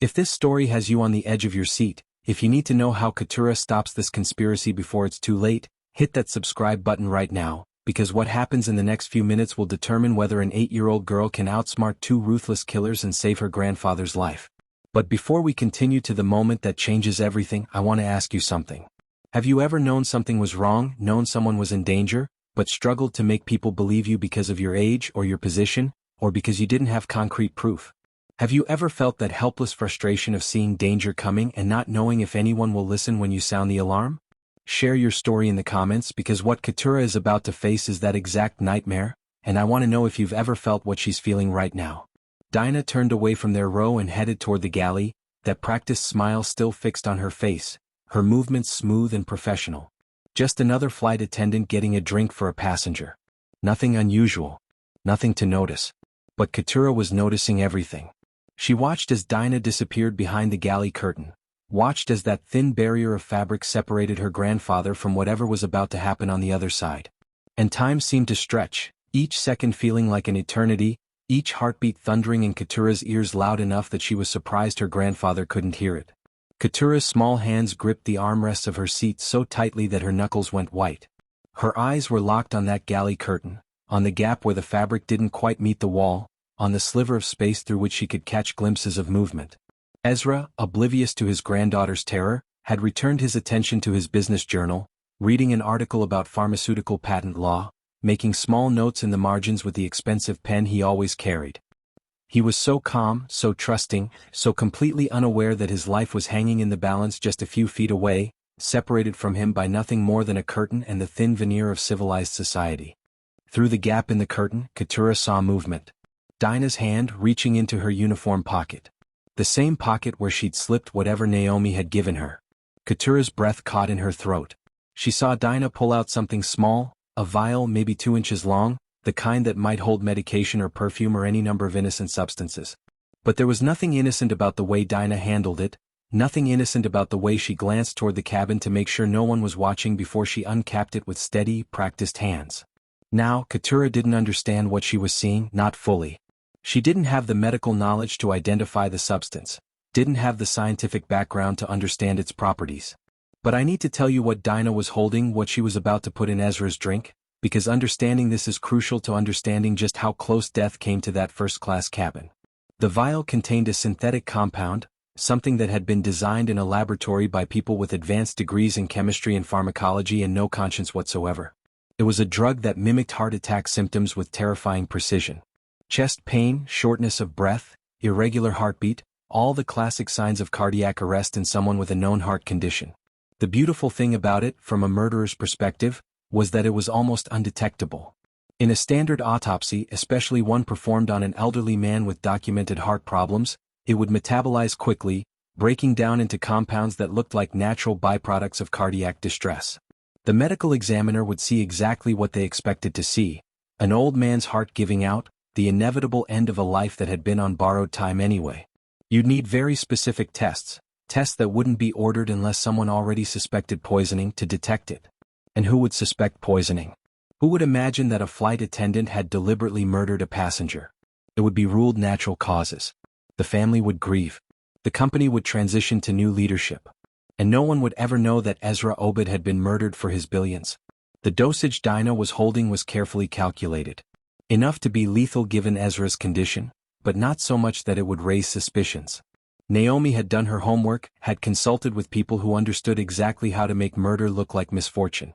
If this story has you on the edge of your seat, if you need to know how Keturah stops this conspiracy before it's too late, hit that subscribe button right now, because what happens in the next few minutes will determine whether an 8-year-old girl can outsmart 2 ruthless killers and save her grandfather's life. But before we continue to the moment that changes everything, I want to ask you something. Have you ever known something was wrong, known someone was in danger, but struggled to make people believe you because of your age or your position, or because you didn't have concrete proof? Have you ever felt that helpless frustration of seeing danger coming and not knowing if anyone will listen when you sound the alarm? Share your story in the comments, because what Keturah is about to face is that exact nightmare, and I want to know if you've ever felt what she's feeling right now. Dinah turned away from their row and headed toward the galley, that practiced smile still fixed on her face, her movements smooth and professional. Just another flight attendant getting a drink for a passenger. Nothing unusual. Nothing to notice. But Keturah was noticing everything. She watched as Dinah disappeared behind the galley curtain, watched as that thin barrier of fabric separated her grandfather from whatever was about to happen on the other side. And time seemed to stretch, each second feeling like an eternity, each heartbeat thundering in Keturah's ears loud enough that she was surprised her grandfather couldn't hear it. Keturah's small hands gripped the armrests of her seat so tightly that her knuckles went white. Her eyes were locked on that galley curtain, on the gap where the fabric didn't quite meet the wall, on the sliver of space through which she could catch glimpses of movement. Ezra, oblivious to his granddaughter's terror, had returned his attention to his business journal, reading an article about pharmaceutical patent law, making small notes in the margins with the expensive pen he always carried. He was so calm, so trusting, so completely unaware that his life was hanging in the balance just a few feet away, separated from him by nothing more than a curtain and the thin veneer of civilized society. Through the gap in the curtain, Keturah saw movement. Dinah's hand reaching into her uniform pocket. The same pocket where she'd slipped whatever Naomi had given her. Keturah's breath caught in her throat. She saw Dinah pull out something small, a vial maybe 2 inches long, the kind that might hold medication or perfume or any number of innocent substances. But there was nothing innocent about the way Dinah handled it, nothing innocent about the way she glanced toward the cabin to make sure no one was watching before she uncapped it with steady, practiced hands. Now, Keturah didn't understand what she was seeing, not fully. She didn't have the medical knowledge to identify the substance, didn't have the scientific background to understand its properties. But I need to tell you what Dinah was holding, what she was about to put in Ezra's drink, because understanding this is crucial to understanding just how close death came to that first-class cabin. The vial contained a synthetic compound, something that had been designed in a laboratory by people with advanced degrees in chemistry and pharmacology and no conscience whatsoever. It was a drug that mimicked heart attack symptoms with terrifying precision. Chest pain, shortness of breath, irregular heartbeat, all the classic signs of cardiac arrest in someone with a known heart condition. The beautiful thing about it, from a murderer's perspective, was that it was almost undetectable. In a standard autopsy, especially one performed on an elderly man with documented heart problems, it would metabolize quickly, breaking down into compounds that looked like natural byproducts of cardiac distress. The medical examiner would see exactly what they expected to see: an old man's heart giving out, the inevitable end of a life that had been on borrowed time anyway. You'd need very specific tests that wouldn't be ordered unless someone already suspected poisoning, to detect it. And who would suspect poisoning? Who would imagine that a flight attendant had deliberately murdered a passenger? It would be ruled natural causes. The family would grieve. The company would transition to new leadership. And no one would ever know that Ezra Obed had been murdered for his billions. The dosage Dinah was holding was carefully calculated. Enough to be lethal given Ezra's condition, but not so much that it would raise suspicions. Naomi had done her homework, had consulted with people who understood exactly how to make murder look like misfortune.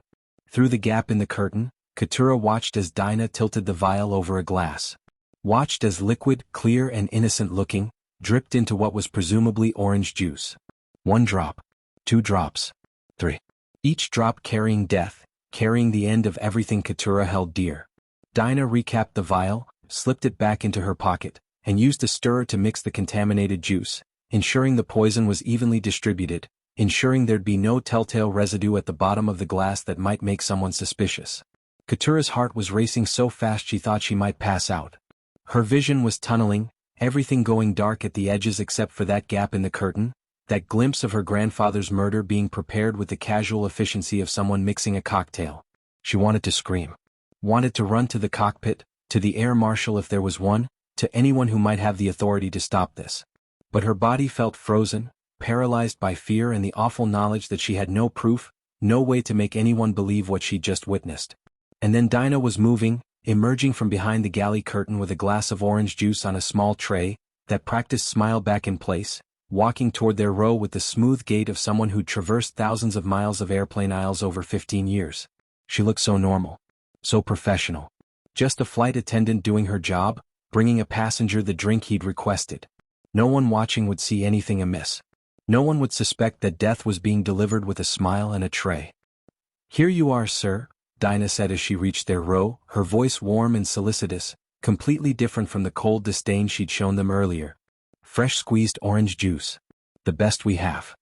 Through the gap in the curtain, Keturah watched as Dinah tilted the vial over a glass. Watched as liquid, clear and innocent-looking, dripped into what was presumably orange juice. 1 drop. 2 drops. 3. Each drop carrying death, carrying the end of everything Keturah held dear. Dinah recapped the vial, slipped it back into her pocket, and used a stirrer to mix the contaminated juice, ensuring the poison was evenly distributed, ensuring there'd be no telltale residue at the bottom of the glass that might make someone suspicious. Keturah's heart was racing so fast she thought she might pass out. Her vision was tunneling, everything going dark at the edges except for that gap in the curtain, that glimpse of her grandfather's murder being prepared with the casual efficiency of someone mixing a cocktail. She wanted to scream. Wanted to run to the cockpit, to the air marshal if there was one, to anyone who might have the authority to stop this. But her body felt frozen, paralyzed by fear and the awful knowledge that she had no proof, no way to make anyone believe what she'd just witnessed. And then Dinah was moving, emerging from behind the galley curtain with a glass of orange juice on a small tray, that practiced smile back in place, walking toward their row with the smooth gait of someone who'd traversed thousands of miles of airplane aisles over 15 years. She looked so normal. So professional. Just a flight attendant doing her job, bringing a passenger the drink he'd requested. No one watching would see anything amiss. No one would suspect that death was being delivered with a smile and a tray. "Here you are, sir," Dinah said as she reached their row, her voice warm and solicitous, completely different from the cold disdain she'd shown them earlier. "Fresh squeezed orange juice. The best we have."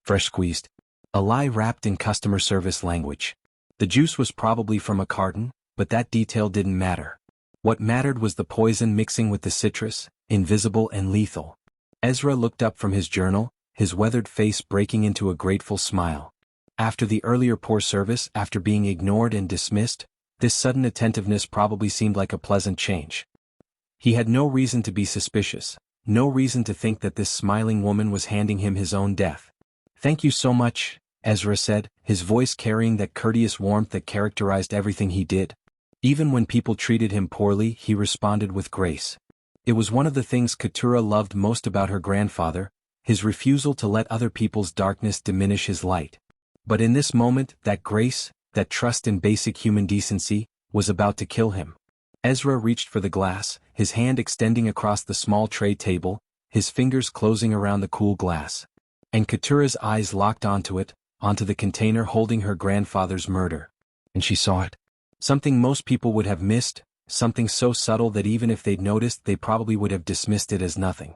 Fresh squeezed. A lie wrapped in customer service language. The juice was probably from a carton, but that detail didn't matter. What mattered was the poison mixing with the citrus, invisible and lethal. Ezra looked up from his journal, his weathered face breaking into a grateful smile. After the earlier poor service, after being ignored and dismissed, this sudden attentiveness probably seemed like a pleasant change. He had no reason to be suspicious, no reason to think that this smiling woman was handing him his own death. "Thank you so much," Ezra said, his voice carrying that courteous warmth that characterized everything he did. Even when people treated him poorly, he responded with grace. It was one of the things Keturah loved most about her grandfather, his refusal to let other people's darkness diminish his light. But in this moment, that grace, that trust in basic human decency, was about to kill him. Ezra reached for the glass, his hand extending across the small tray table, his fingers closing around the cool glass. And Keturah's eyes locked onto it, onto the container holding her grandfather's murder. And she saw it. Something most people would have missed, something so subtle that even if they'd noticed they probably would have dismissed it as nothing.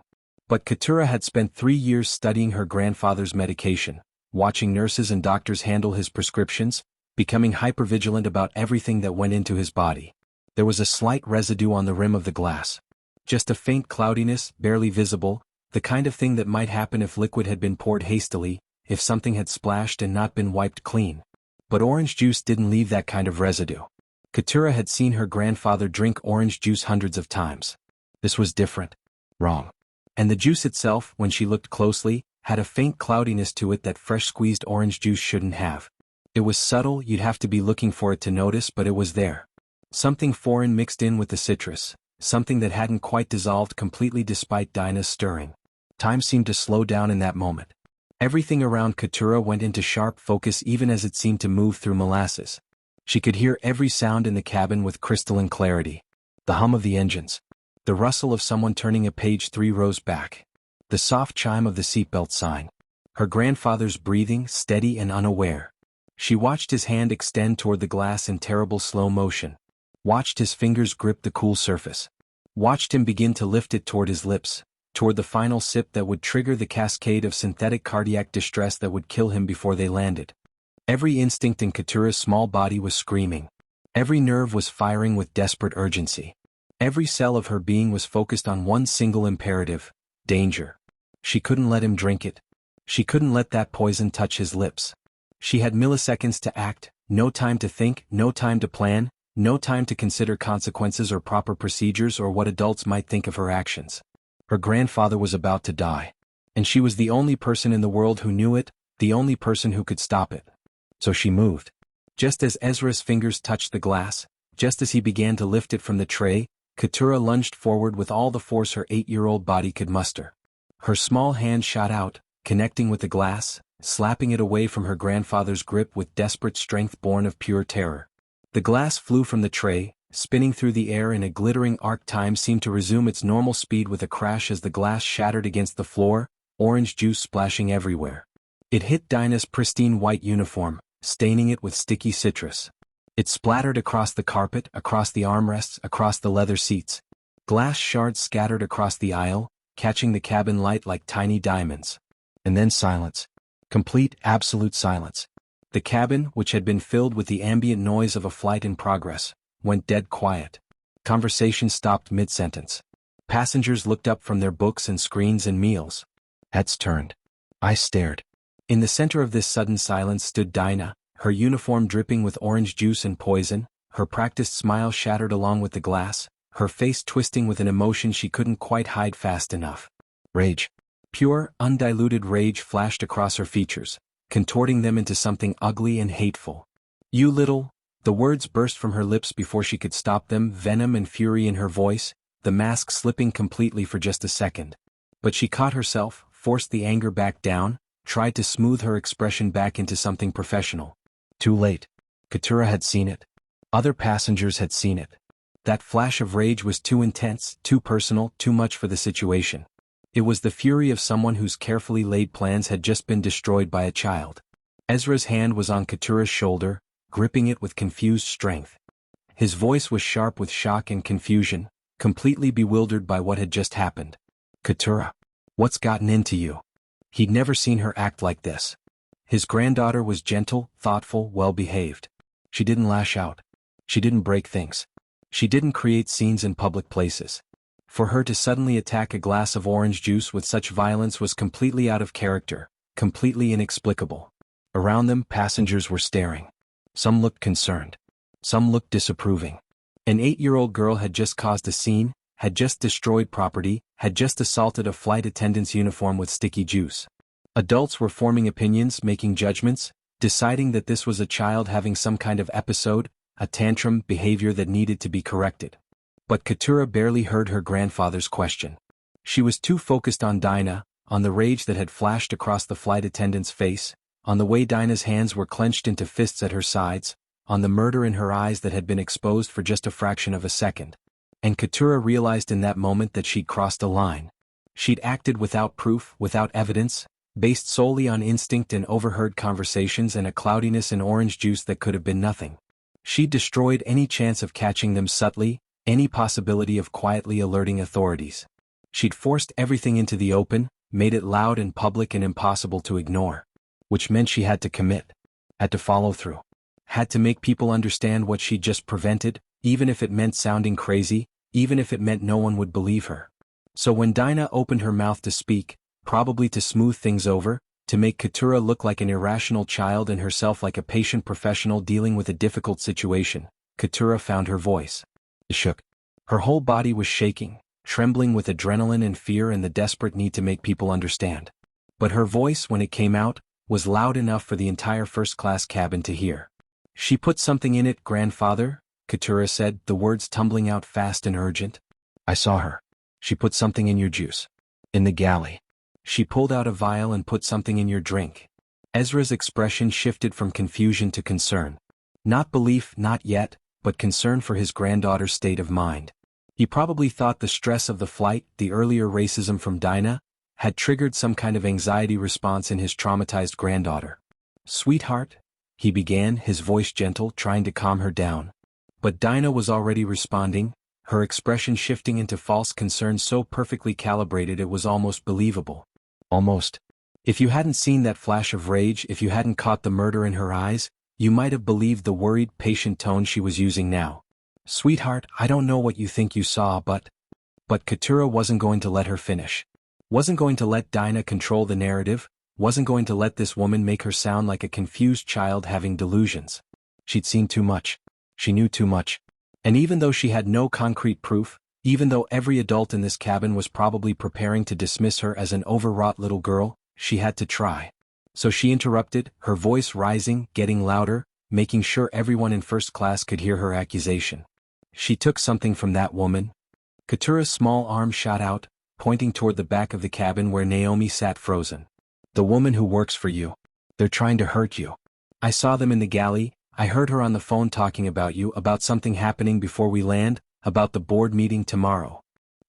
But Keturah had spent 3 years studying her grandfather's medication, watching nurses and doctors handle his prescriptions, becoming hypervigilant about everything that went into his body. There was a slight residue on the rim of the glass. Just a faint cloudiness, barely visible, the kind of thing that might happen if liquid had been poured hastily, if something had splashed and not been wiped clean. But orange juice didn't leave that kind of residue. Keturah had seen her grandfather drink orange juice hundreds of times. This was different. Wrong. And the juice itself, when she looked closely, had a faint cloudiness to it that fresh squeezed orange juice shouldn't have. It was subtle, you'd have to be looking for it to notice, but it was there. Something foreign mixed in with the citrus, something that hadn't quite dissolved completely despite Dinah's stirring. Time seemed to slow down in that moment. Everything around Keturah went into sharp focus even as it seemed to move through molasses. She could hear every sound in the cabin with crystalline clarity. The hum of the engines. The rustle of someone turning a page 3 rows back. The soft chime of the seatbelt sign. Her grandfather's breathing, steady and unaware. She watched his hand extend toward the glass in terrible slow motion. Watched his fingers grip the cool surface. Watched him begin to lift it toward his lips, toward the final sip that would trigger the cascade of synthetic cardiac distress that would kill him before they landed. Every instinct in Keturah's small body was screaming. Every nerve was firing with desperate urgency. Every cell of her being was focused on one single imperative: danger. She couldn't let him drink it. She couldn't let that poison touch his lips. She had milliseconds to act, no time to think, no time to plan, no time to consider consequences or proper procedures or what adults might think of her actions. Her grandfather was about to die. And she was the only person in the world who knew it, the only person who could stop it. So she moved. Just as Ezra's fingers touched the glass, just as he began to lift it from the tray, Keturah lunged forward with all the force her 8-year-old body could muster. Her small hand shot out, connecting with the glass, slapping it away from her grandfather's grip with desperate strength born of pure terror. The glass flew from the tray, spinning through the air in a glittering arc. Time seemed to resume its normal speed with a crash as the glass shattered against the floor, orange juice splashing everywhere. It hit Dinah's pristine white uniform, staining it with sticky citrus. It splattered across the carpet, across the armrests, across the leather seats. Glass shards scattered across the aisle, catching the cabin light like tiny diamonds. And then silence. Complete, absolute silence. The cabin, which had been filled with the ambient noise of a flight in progress, went dead quiet. Conversation stopped mid-sentence. Passengers looked up from their books and screens and meals. Heads turned. Eyes stared. In the center of this sudden silence stood Dinah, her uniform dripping with orange juice and poison, her practiced smile shattered along with the glass, her face twisting with an emotion she couldn't quite hide fast enough. Rage. Pure, undiluted rage flashed across her features, contorting them into something ugly and hateful. "You little..." The words burst from her lips before she could stop them, venom and fury in her voice, the mask slipping completely for just a second. But she caught herself, forced the anger back down, tried to smooth her expression back into something professional. Too late. Keturah had seen it. Other passengers had seen it. That flash of rage was too intense, too personal, too much for the situation. It was the fury of someone whose carefully laid plans had just been destroyed by a child. Ezra's hand was on Keturah's shoulder, gripping it with confused strength. His voice was sharp with shock and confusion, completely bewildered by what had just happened. "Keturah, what's gotten into you?" He'd never seen her act like this. His granddaughter was gentle, thoughtful, well-behaved. She didn't lash out. She didn't break things. She didn't create scenes in public places. For her to suddenly attack a glass of orange juice with such violence was completely out of character, completely inexplicable. Around them, passengers were staring. Some looked concerned. Some looked disapproving. An 8-year-old girl had just caused a scene, had just destroyed property, had just assaulted a flight attendant's uniform with sticky juice. Adults were forming opinions, making judgments, deciding that this was a child having some kind of episode, a tantrum, behavior that needed to be corrected. But Keturah barely heard her grandfather's question. She was too focused on Dinah, on the rage that had flashed across the flight attendant's face, on the way Dinah's hands were clenched into fists at her sides, on the murder in her eyes that had been exposed for just a fraction of a second. And Keturah realized in that moment that she'd crossed a line. She'd acted without proof, without evidence, based solely on instinct and overheard conversations and a cloudiness in orange juice that could have been nothing. She'd destroyed any chance of catching them subtly, any possibility of quietly alerting authorities. She'd forced everything into the open, made it loud and public and impossible to ignore. Which meant she had to commit. Had to follow through. Had to make people understand what she'd just prevented, even if it meant sounding crazy, even if it meant no one would believe her. So when Dinah opened her mouth to speak, probably to smooth things over, to make Keturah look like an irrational child and herself like a patient professional dealing with a difficult situation, Keturah found her voice. It shook. Her whole body was shaking, trembling with adrenaline and fear and the desperate need to make people understand. But her voice, when it came out, was loud enough for the entire first-class cabin to hear. She put something in it, grandfather, Keturah said, the words tumbling out fast and urgent. I saw her. She put something in your juice. In the galley. She pulled out a vial and put something in your drink. Ezra's expression shifted from confusion to concern. Not belief, not yet, but concern for his granddaughter's state of mind. He probably thought the stress of the flight, the earlier racism from Dinah, had triggered some kind of anxiety response in his traumatized granddaughter. Sweetheart, he began, his voice gentle, trying to calm her down. But Dinah was already responding, her expression shifting into false concern so perfectly calibrated it was almost believable. Almost. If you hadn't seen that flash of rage, if you hadn't caught the murder in her eyes, you might have believed the worried, patient tone she was using now. Sweetheart, I don't know what you think you saw, but Keturah wasn't going to let her finish. Wasn't going to let Dinah control the narrative, wasn't going to let this woman make her sound like a confused child having delusions. She'd seen too much. She knew too much. And even though she had no concrete proof, even though every adult in this cabin was probably preparing to dismiss her as an overwrought little girl, she had to try. So she interrupted, her voice rising, getting louder, making sure everyone in first class could hear her accusation. She took something from that woman. Keturah's small arm shot out, pointing toward the back of the cabin where Naomi sat frozen. The woman who works for you. They're trying to hurt you. I saw them in the galley, I heard her on the phone talking about you, about something happening before we land, about the board meeting tomorrow.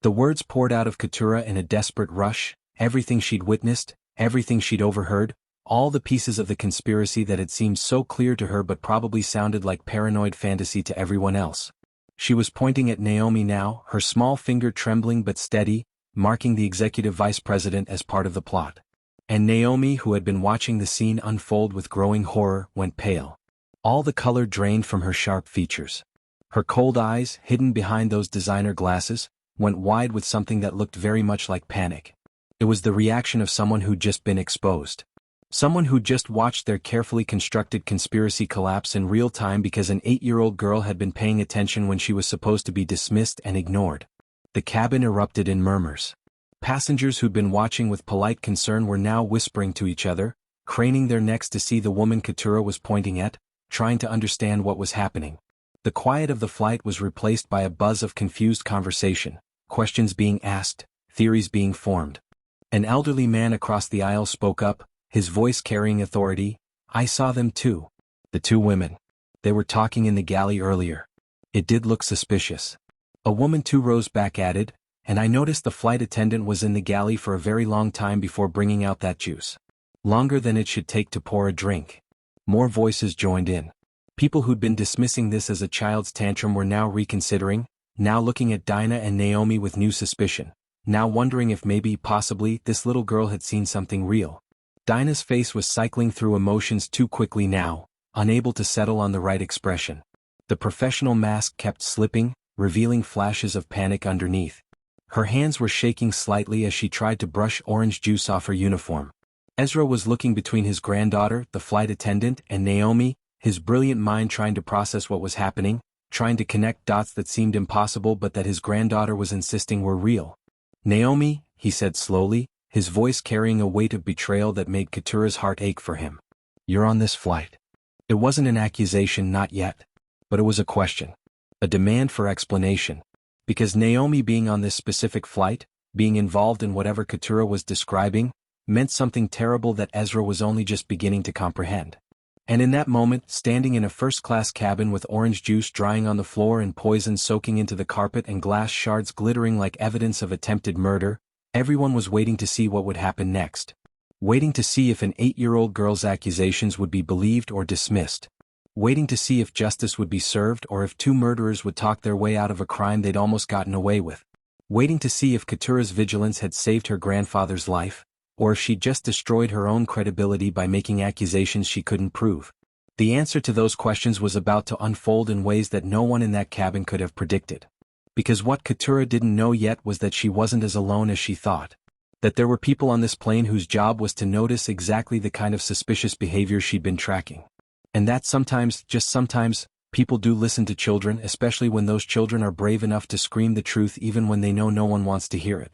The words poured out of Keturah in a desperate rush, everything she'd witnessed, everything she'd overheard, all the pieces of the conspiracy that had seemed so clear to her but probably sounded like paranoid fantasy to everyone else. She was pointing at Naomi now, her small finger trembling but steady, marking the executive vice president as part of the plot. And Naomi, who had been watching the scene unfold with growing horror, went pale. All the color drained from her sharp features. Her cold eyes, hidden behind those designer glasses, went wide with something that looked very much like panic. It was the reaction of someone who'd just been exposed. Someone who'd just watched their carefully constructed conspiracy collapse in real time because an 8-year-old girl had been paying attention when she was supposed to be dismissed and ignored. The cabin erupted in murmurs. Passengers who'd been watching with polite concern were now whispering to each other, craning their necks to see the woman Keturah was pointing at, trying to understand what was happening. The quiet of the flight was replaced by a buzz of confused conversation, questions being asked, theories being formed. An elderly man across the aisle spoke up, his voice carrying authority. I saw them too. The two women. They were talking in the galley earlier. It did look suspicious. A woman 2 rows back added, and I noticed the flight attendant was in the galley for a very long time before bringing out that juice. Longer than it should take to pour a drink. More voices joined in. People who'd been dismissing this as a child's tantrum were now reconsidering, now looking at Dinah and Naomi with new suspicion, now wondering if maybe, possibly, this little girl had seen something real. Dinah's face was cycling through emotions too quickly now, unable to settle on the right expression. The professional mask kept slipping, revealing flashes of panic underneath. Her hands were shaking slightly as she tried to brush orange juice off her uniform. Ezra was looking between his granddaughter, the flight attendant, and Naomi, his brilliant mind trying to process what was happening, trying to connect dots that seemed impossible but that his granddaughter was insisting were real. "Naomi," he said slowly, his voice carrying a weight of betrayal that made Keturah's heart ache for him. "You're on this flight." It wasn't an accusation, not yet. But it was a question. A demand for explanation. Because Naomi being on this specific flight, being involved in whatever Keturah was describing, meant something terrible that Ezra was only just beginning to comprehend. And in that moment, standing in a first-class cabin with orange juice drying on the floor and poison soaking into the carpet and glass shards glittering like evidence of attempted murder, everyone was waiting to see what would happen next. Waiting to see if an 8-year-old girl's accusations would be believed or dismissed. Waiting to see if justice would be served or if two murderers would talk their way out of a crime they'd almost gotten away with. Waiting to see if Keturah's vigilance had saved her grandfather's life, or if she'd just destroyed her own credibility by making accusations she couldn't prove. The answer to those questions was about to unfold in ways that no one in that cabin could have predicted. Because what Keturah didn't know yet was that she wasn't as alone as she thought. That there were people on this plane whose job was to notice exactly the kind of suspicious behavior she'd been tracking. And that sometimes, just sometimes, people do listen to children, especially when those children are brave enough to scream the truth even when they know no one wants to hear it.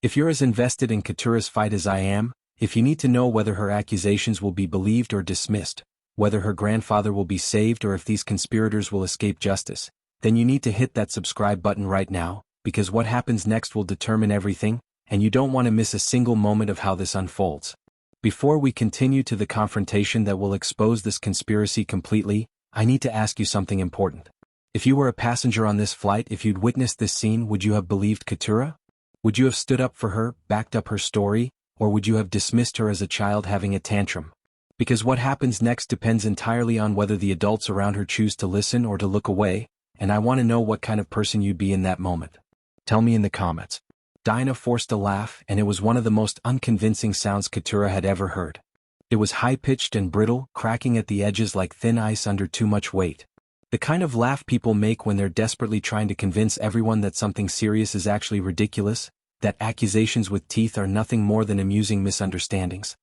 If you're as invested in Keturah's fight as I am, if you need to know whether her accusations will be believed or dismissed, whether her grandfather will be saved or if these conspirators will escape justice, then you need to hit that subscribe button right now, because what happens next will determine everything, and you don't want to miss a single moment of how this unfolds. Before we continue to the confrontation that will expose this conspiracy completely, I need to ask you something important. If you were a passenger on this flight, if you'd witnessed this scene, would you have believed Keturah? Would you have stood up for her, backed up her story, or would you have dismissed her as a child having a tantrum? Because what happens next depends entirely on whether the adults around her choose to listen or to look away, and I want to know what kind of person you'd be in that moment. Tell me in the comments. Dinah forced a laugh, and it was one of the most unconvincing sounds Keturah had ever heard. It was high-pitched and brittle, cracking at the edges like thin ice under too much weight. The kind of laugh people make when they're desperately trying to convince everyone that something serious is actually ridiculous, that accusations with teeth are nothing more than amusing misunderstandings.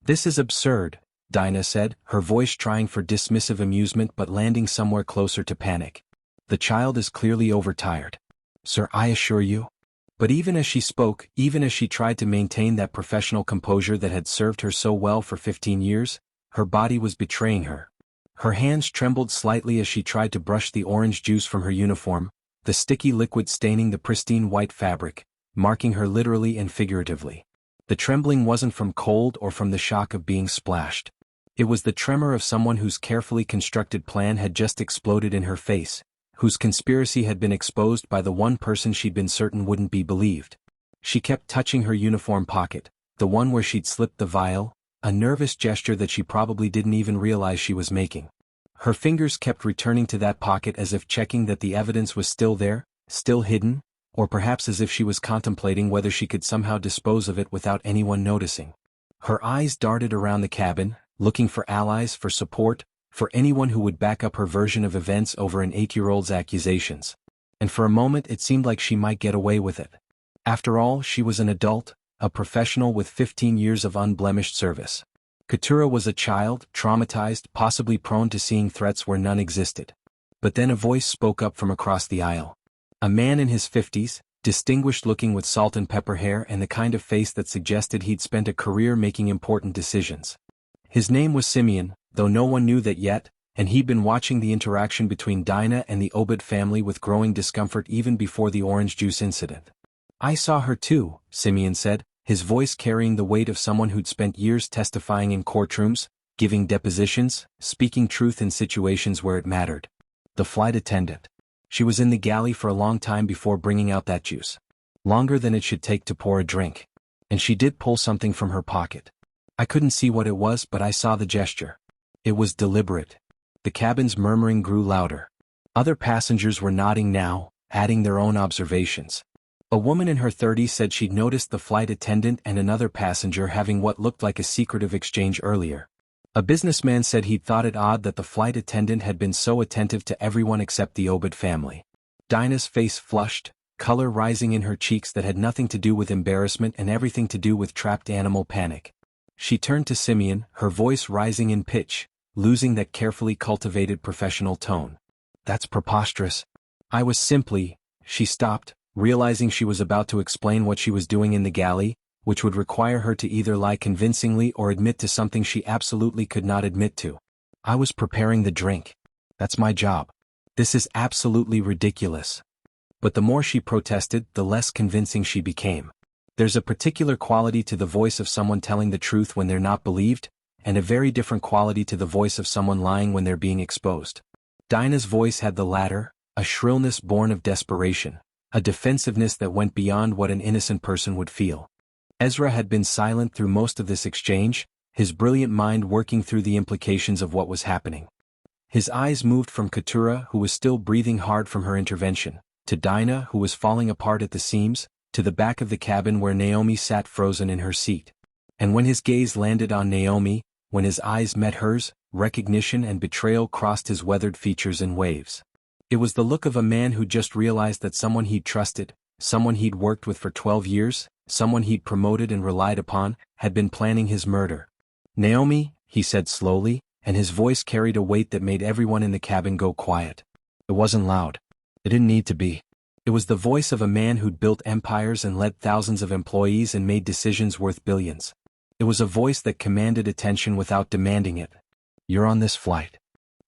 "This is absurd," Dinah said, her voice trying for dismissive amusement but landing somewhere closer to panic. "The child is clearly overtired. Sir, I assure you." But even as she spoke, even as she tried to maintain that professional composure that had served her so well for 15 years, her body was betraying her. Her hands trembled slightly as she tried to brush the orange juice from her uniform, the sticky liquid staining the pristine white fabric, marking her literally and figuratively. The trembling wasn't from cold or from the shock of being splashed. It was the tremor of someone whose carefully constructed plan had just exploded in her face, whose conspiracy had been exposed by the one person she'd been certain wouldn't be believed. She kept touching her uniform pocket, the one where she'd slipped the vial, a nervous gesture that she probably didn't even realize she was making. Her fingers kept returning to that pocket as if checking that the evidence was still there, still hidden, or perhaps as if she was contemplating whether she could somehow dispose of it without anyone noticing. Her eyes darted around the cabin, looking for allies, for support, for anyone who would back up her version of events over an 8-year-old's accusations. And for a moment it seemed like she might get away with it. After all, she was an adult, a professional with 15 years of unblemished service. Keturah was a child, traumatized, possibly prone to seeing threats where none existed. But then a voice spoke up from across the aisle. A man in his 50s, distinguished-looking with salt and pepper hair and the kind of face that suggested he'd spent a career making important decisions. His name was Simeon, though no one knew that yet, and he'd been watching the interaction between Dinah and the Obed family with growing discomfort even before the orange juice incident. "I saw her too," Simeon said, his voice carrying the weight of someone who'd spent years testifying in courtrooms, giving depositions, speaking truth in situations where it mattered. "The flight attendant. She was in the galley for a long time before bringing out that juice. Longer than it should take to pour a drink. And she did pull something from her pocket. I couldn't see what it was, but I saw the gesture. It was deliberate." The cabin's murmuring grew louder. Other passengers were nodding now, adding their own observations. A woman in her 30s said she'd noticed the flight attendant and another passenger having what looked like a secretive exchange earlier. A businessman said he'd thought it odd that the flight attendant had been so attentive to everyone except the Obed family. Dinah's face flushed, color rising in her cheeks that had nothing to do with embarrassment and everything to do with trapped animal panic. She turned to Simeon, her voice rising in pitch, losing that carefully cultivated professional tone. That's preposterous. I was simply... She stopped, realizing she was about to explain what she was doing in the galley, which would require her to either lie convincingly or admit to something she absolutely could not admit to. I was preparing the drink. That's my job. This is absolutely ridiculous. But the more she protested, the less convincing she became. There's a particular quality to the voice of someone telling the truth when they're not believed, and a very different quality to the voice of someone lying when they're being exposed. Dinah's voice had the latter, a shrillness born of desperation, a defensiveness that went beyond what an innocent person would feel. Ezra had been silent through most of this exchange, his brilliant mind working through the implications of what was happening. His eyes moved from Keturah, who was still breathing hard from her intervention, to Dinah, who was falling apart at the seams, to the back of the cabin where Naomi sat frozen in her seat. And when his gaze landed on Naomi, when his eyes met hers, recognition and betrayal crossed his weathered features in waves. It was the look of a man who just realized that someone he'd trusted, someone he'd worked with for 12 years, someone he'd promoted and relied upon, had been planning his murder. Naomi, he said slowly, and his voice carried a weight that made everyone in the cabin go quiet. It wasn't loud. It didn't need to be. It was the voice of a man who'd built empires and led thousands of employees and made decisions worth billions. It was a voice that commanded attention without demanding it. You're on this flight.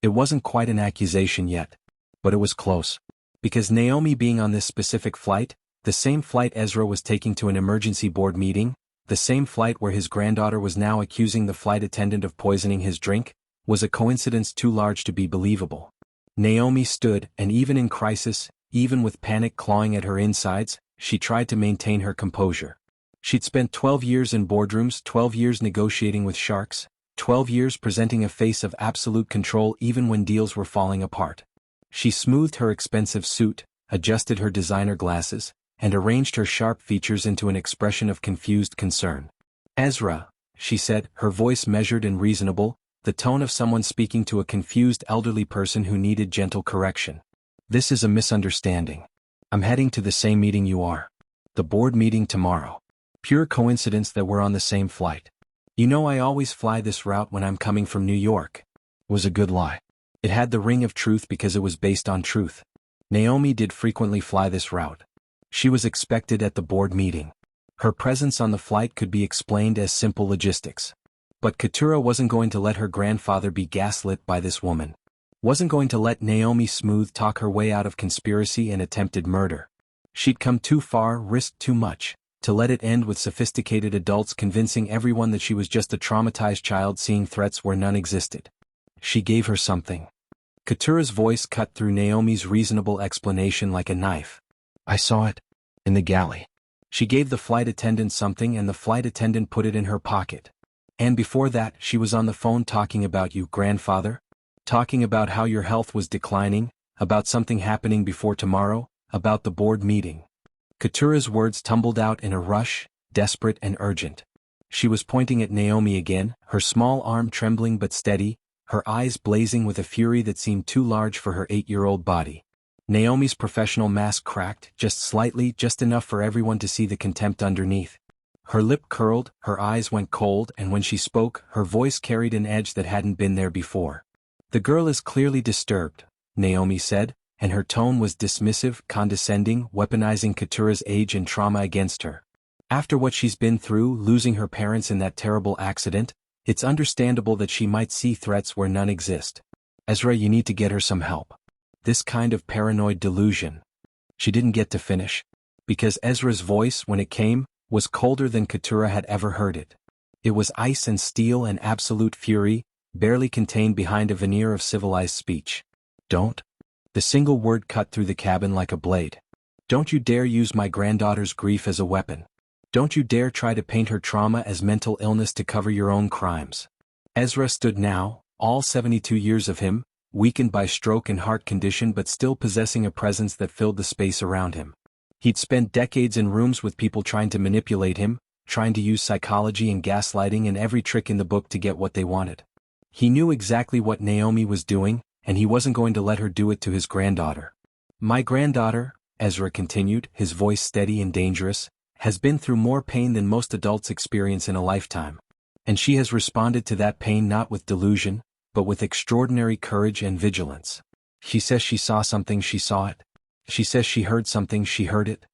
It wasn't quite an accusation yet. But it was close. Because Naomi being on this specific flight, the same flight Ezra was taking to an emergency board meeting, the same flight where his granddaughter was now accusing the flight attendant of poisoning his drink, was a coincidence too large to be believable. Naomi stood, and even in crisis, even with panic clawing at her insides, she tried to maintain her composure. She'd spent 12 years in boardrooms, 12 years negotiating with sharks, 12 years presenting a face of absolute control even when deals were falling apart. She smoothed her expensive suit, adjusted her designer glasses, and arranged her sharp features into an expression of confused concern. Ezra, she said, her voice measured and reasonable, the tone of someone speaking to a confused elderly person who needed gentle correction. This is a misunderstanding. I'm heading to the same meeting you are. The board meeting tomorrow. Pure coincidence that we're on the same flight. You know I always fly this route when I'm coming from New York. It was a good lie. It had the ring of truth because it was based on truth. Naomi did frequently fly this route. She was expected at the board meeting. Her presence on the flight could be explained as simple logistics. But Keturah wasn't going to let her grandfather be gaslit by this woman. Wasn't going to let Naomi smooth talk her way out of conspiracy and attempted murder. She'd come too far, risked too much, to let it end with sophisticated adults convincing everyone that she was just a traumatized child seeing threats where none existed. She gave her something. Keturah's voice cut through Naomi's reasonable explanation like a knife. I saw it. In the galley. She gave the flight attendant something and the flight attendant put it in her pocket. And before that, she was on the phone talking about you, grandfather. Talking about how your health was declining, about something happening before tomorrow, about the board meeting. Keturah's words tumbled out in a rush, desperate and urgent. She was pointing at Naomi again, her small arm trembling but steady, her eyes blazing with a fury that seemed too large for her 8-year-old body. Naomi's professional mask cracked, just slightly, just enough for everyone to see the contempt underneath. Her lip curled, her eyes went cold, and when she spoke, her voice carried an edge that hadn't been there before. The girl is clearly disturbed, Naomi said, and her tone was dismissive, condescending, weaponizing Keturah's age and trauma against her. After what she's been through, losing her parents in that terrible accident, it's understandable that she might see threats where none exist. Ezra, you need to get her some help. This kind of paranoid delusion. She didn't get to finish. Because Ezra's voice, when it came, was colder than Keturah had ever heard it. It was ice and steel and absolute fury, barely contained behind a veneer of civilized speech. Don't. The single word cut through the cabin like a blade. Don't you dare use my granddaughter's grief as a weapon. Don't you dare try to paint her trauma as mental illness to cover your own crimes. Ezra stood now, all 72 years of him, weakened by stroke and heart condition but still possessing a presence that filled the space around him. He'd spent decades in rooms with people trying to manipulate him, trying to use psychology and gaslighting and every trick in the book to get what they wanted. He knew exactly what Naomi was doing, and he wasn't going to let her do it to his granddaughter. My granddaughter, Ezra continued, his voice steady and dangerous, has been through more pain than most adults experience in a lifetime. And she has responded to that pain not with delusion, but with extraordinary courage and vigilance. She says she saw something, she saw it. She says she heard something, she heard it.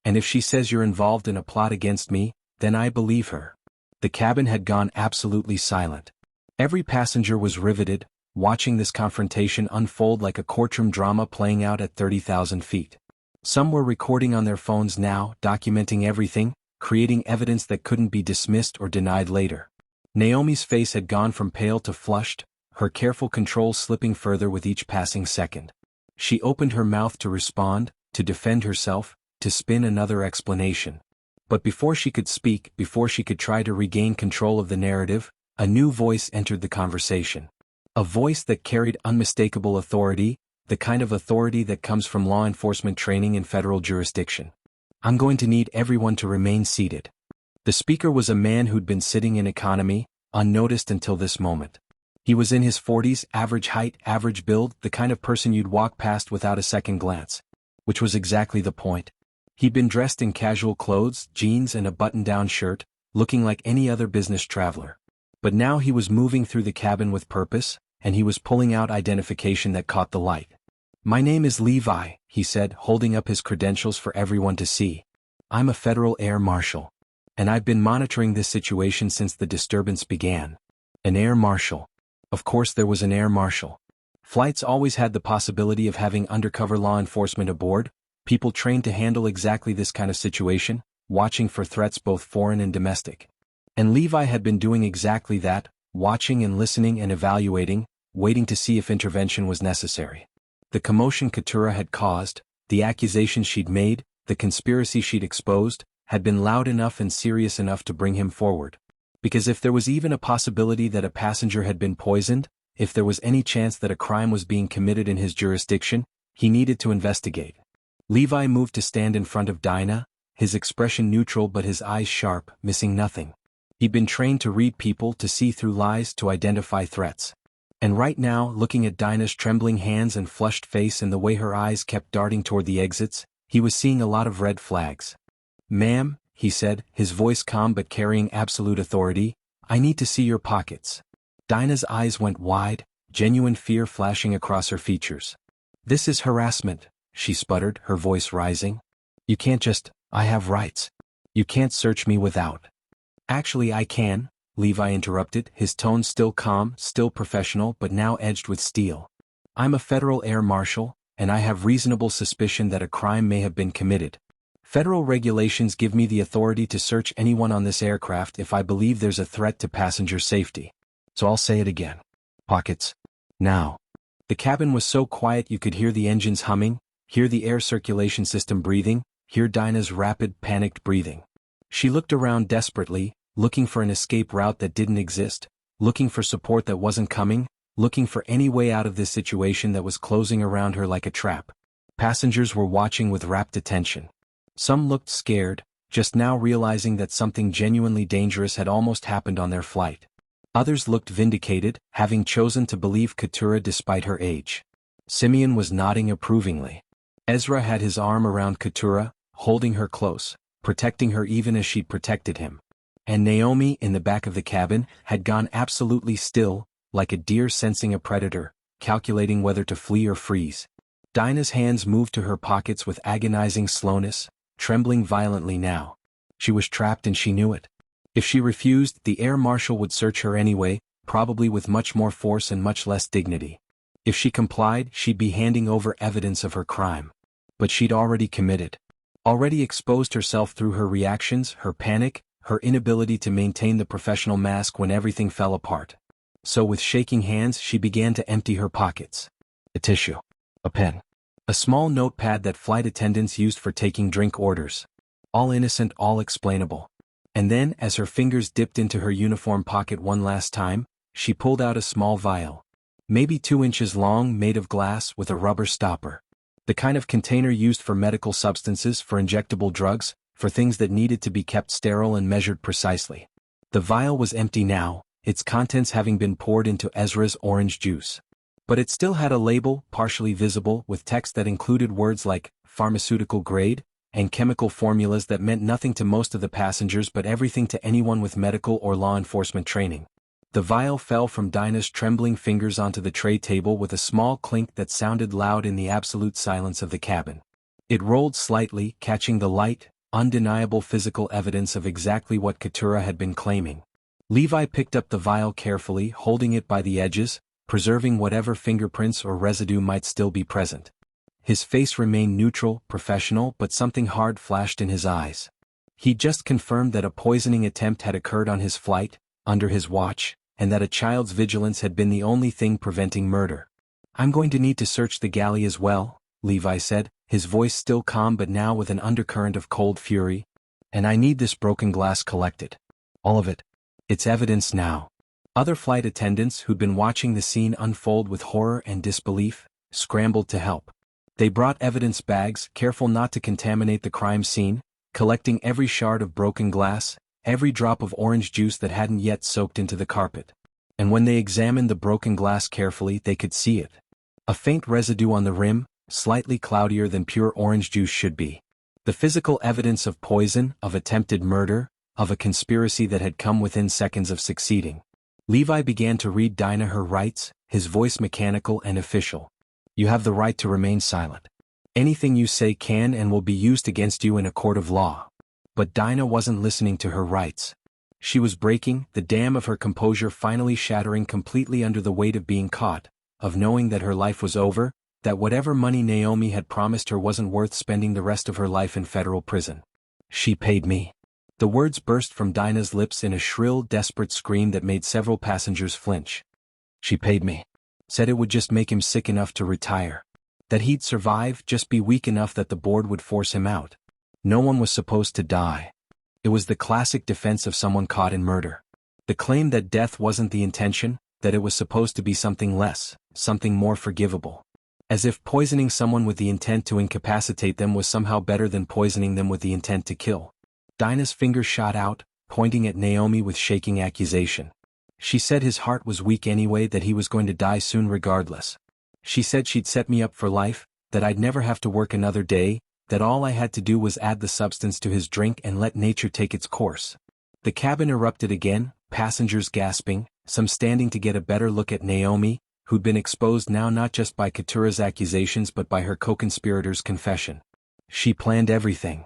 And if she says you're involved in a plot against me, then I believe her. The cabin had gone absolutely silent. Every passenger was riveted, watching this confrontation unfold like a courtroom drama playing out at 30,000 feet. Some were recording on their phones now, documenting everything, creating evidence that couldn't be dismissed or denied later. Naomi's face had gone from pale to flushed, her careful control slipping further with each passing second. She opened her mouth to respond, to defend herself, to spin another explanation. But before she could speak, before she could try to regain control of the narrative, a new voice entered the conversation. A voice that carried unmistakable authority, the kind of authority that comes from law enforcement training in federal jurisdiction. I'm going to need everyone to remain seated. The speaker was a man who'd been sitting in economy, unnoticed until this moment. He was in his 40s, average height, average build, the kind of person you'd walk past without a second glance. Which was exactly the point. He'd been dressed in casual clothes, jeans and a button-down shirt, looking like any other business traveler. But now he was moving through the cabin with purpose, and he was pulling out identification that caught the light. My name is Levi, he said, holding up his credentials for everyone to see. I'm a federal air marshal. And I've been monitoring this situation since the disturbance began. An air marshal. Of course there was an air marshal. Flights always had the possibility of having undercover law enforcement aboard, people trained to handle exactly this kind of situation, watching for threats both foreign and domestic. And Levi had been doing exactly that, watching and listening and evaluating, waiting to see if intervention was necessary. The commotion Keturah had caused, the accusations she'd made, the conspiracy she'd exposed, had been loud enough and serious enough to bring him forward. Because if there was even a possibility that a passenger had been poisoned, if there was any chance that a crime was being committed in his jurisdiction, he needed to investigate. Levi moved to stand in front of Dinah, his expression neutral but his eyes sharp, missing nothing. He'd been trained to read people, to see through lies, to identify threats. And right now, looking at Dinah's trembling hands and flushed face and the way her eyes kept darting toward the exits, he was seeing a lot of red flags. Ma'am, he said, his voice calm but carrying absolute authority, I need to see your pockets. Dinah's eyes went wide, genuine fear flashing across her features. This is harassment, she sputtered, her voice rising. You can't just, I have rights. You can't search me without. Actually I can, Levi interrupted, his tone still calm, still professional but now edged with steel. I'm a federal air marshal, and I have reasonable suspicion that a crime may have been committed. Federal regulations give me the authority to search anyone on this aircraft if I believe there's a threat to passenger safety. So I'll say it again. Pockets. Now. The cabin was so quiet you could hear the engines humming, hear the air circulation system breathing, hear Dinah's rapid, panicked breathing. She looked around desperately, looking for an escape route that didn't exist, looking for support that wasn't coming, looking for any way out of this situation that was closing around her like a trap. Passengers were watching with rapt attention. Some looked scared, just now realizing that something genuinely dangerous had almost happened on their flight. Others looked vindicated, having chosen to believe Keturah despite her age. Simeon was nodding approvingly. Ezra had his arm around Keturah, holding her close, protecting her even as she'd protected him. And Naomi, in the back of the cabin, had gone absolutely still, like a deer sensing a predator, calculating whether to flee or freeze. Dinah's hands moved to her pockets with agonizing slowness, trembling violently now. She was trapped and she knew it. If she refused, the air marshal would search her anyway, probably with much more force and much less dignity. If she complied, she'd be handing over evidence of her crime. But she'd already committed. Already exposed herself through her reactions, her panic, her inability to maintain the professional mask when everything fell apart. So with shaking hands she began to empty her pockets. A tissue. A pen. A small notepad that flight attendants used for taking drink orders. All innocent, all explainable. And then, as her fingers dipped into her uniform pocket one last time, she pulled out a small vial. Maybe 2 inches long, made of glass with a rubber stopper. The kind of container used for medical substances, for injectable drugs, for things that needed to be kept sterile and measured precisely. The vial was empty now, its contents having been poured into Ezra's orange juice. But it still had a label, partially visible, with text that included words like, pharmaceutical grade, and chemical formulas that meant nothing to most of the passengers but everything to anyone with medical or law enforcement training. The vial fell from Dinah's trembling fingers onto the tray table with a small clink that sounded loud in the absolute silence of the cabin. It rolled slightly, catching the light, undeniable physical evidence of exactly what Keturah had been claiming. Levi picked up the vial carefully, holding it by the edges, preserving whatever fingerprints or residue might still be present. His face remained neutral, professional, but something hard flashed in his eyes. He'd just confirmed that a poisoning attempt had occurred on his flight, under his watch, and that a child's vigilance had been the only thing preventing murder. "I'm going to need to search the galley as well," Levi said, his voice still calm but now with an undercurrent of cold fury. "And I need this broken glass collected. All of it. It's evidence now." Other flight attendants who'd been watching the scene unfold with horror and disbelief, scrambled to help. They brought evidence bags, careful not to contaminate the crime scene, collecting every shard of broken glass, every drop of orange juice that hadn't yet soaked into the carpet. And when they examined the broken glass carefully, they could see it. A faint residue on the rim, slightly cloudier than pure orange juice should be. The physical evidence of poison, of attempted murder, of a conspiracy that had come within seconds of succeeding. Levi began to read Dinah her rights, his voice mechanical and official. "You have the right to remain silent. Anything you say can and will be used against you in a court of law." But Dinah wasn't listening to her rights. She was breaking, the dam of her composure finally shattering completely under the weight of being caught, of knowing that her life was over, that whatever money Naomi had promised her wasn't worth spending the rest of her life in federal prison. "She paid me." The words burst from Dinah's lips in a shrill, desperate scream that made several passengers flinch. "She paid me. Said it would just make him sick enough to retire. That he'd survive, just be weak enough that the board would force him out. No one was supposed to die." It was the classic defense of someone caught in murder. The claim that death wasn't the intention, that it was supposed to be something less, something more forgivable. As if poisoning someone with the intent to incapacitate them was somehow better than poisoning them with the intent to kill. Dinah's finger shot out, pointing at Naomi with shaking accusation. She said his heart was weak anyway, that he was going to die soon regardless. She said she'd set me up for life, that I'd never have to work another day, that all I had to do was add the substance to his drink and let nature take its course. The cabin erupted again, passengers gasping, some standing to get a better look at Naomi, who'd been exposed now not just by Keturah's accusations but by her co-conspirator's confession. "She planned everything,"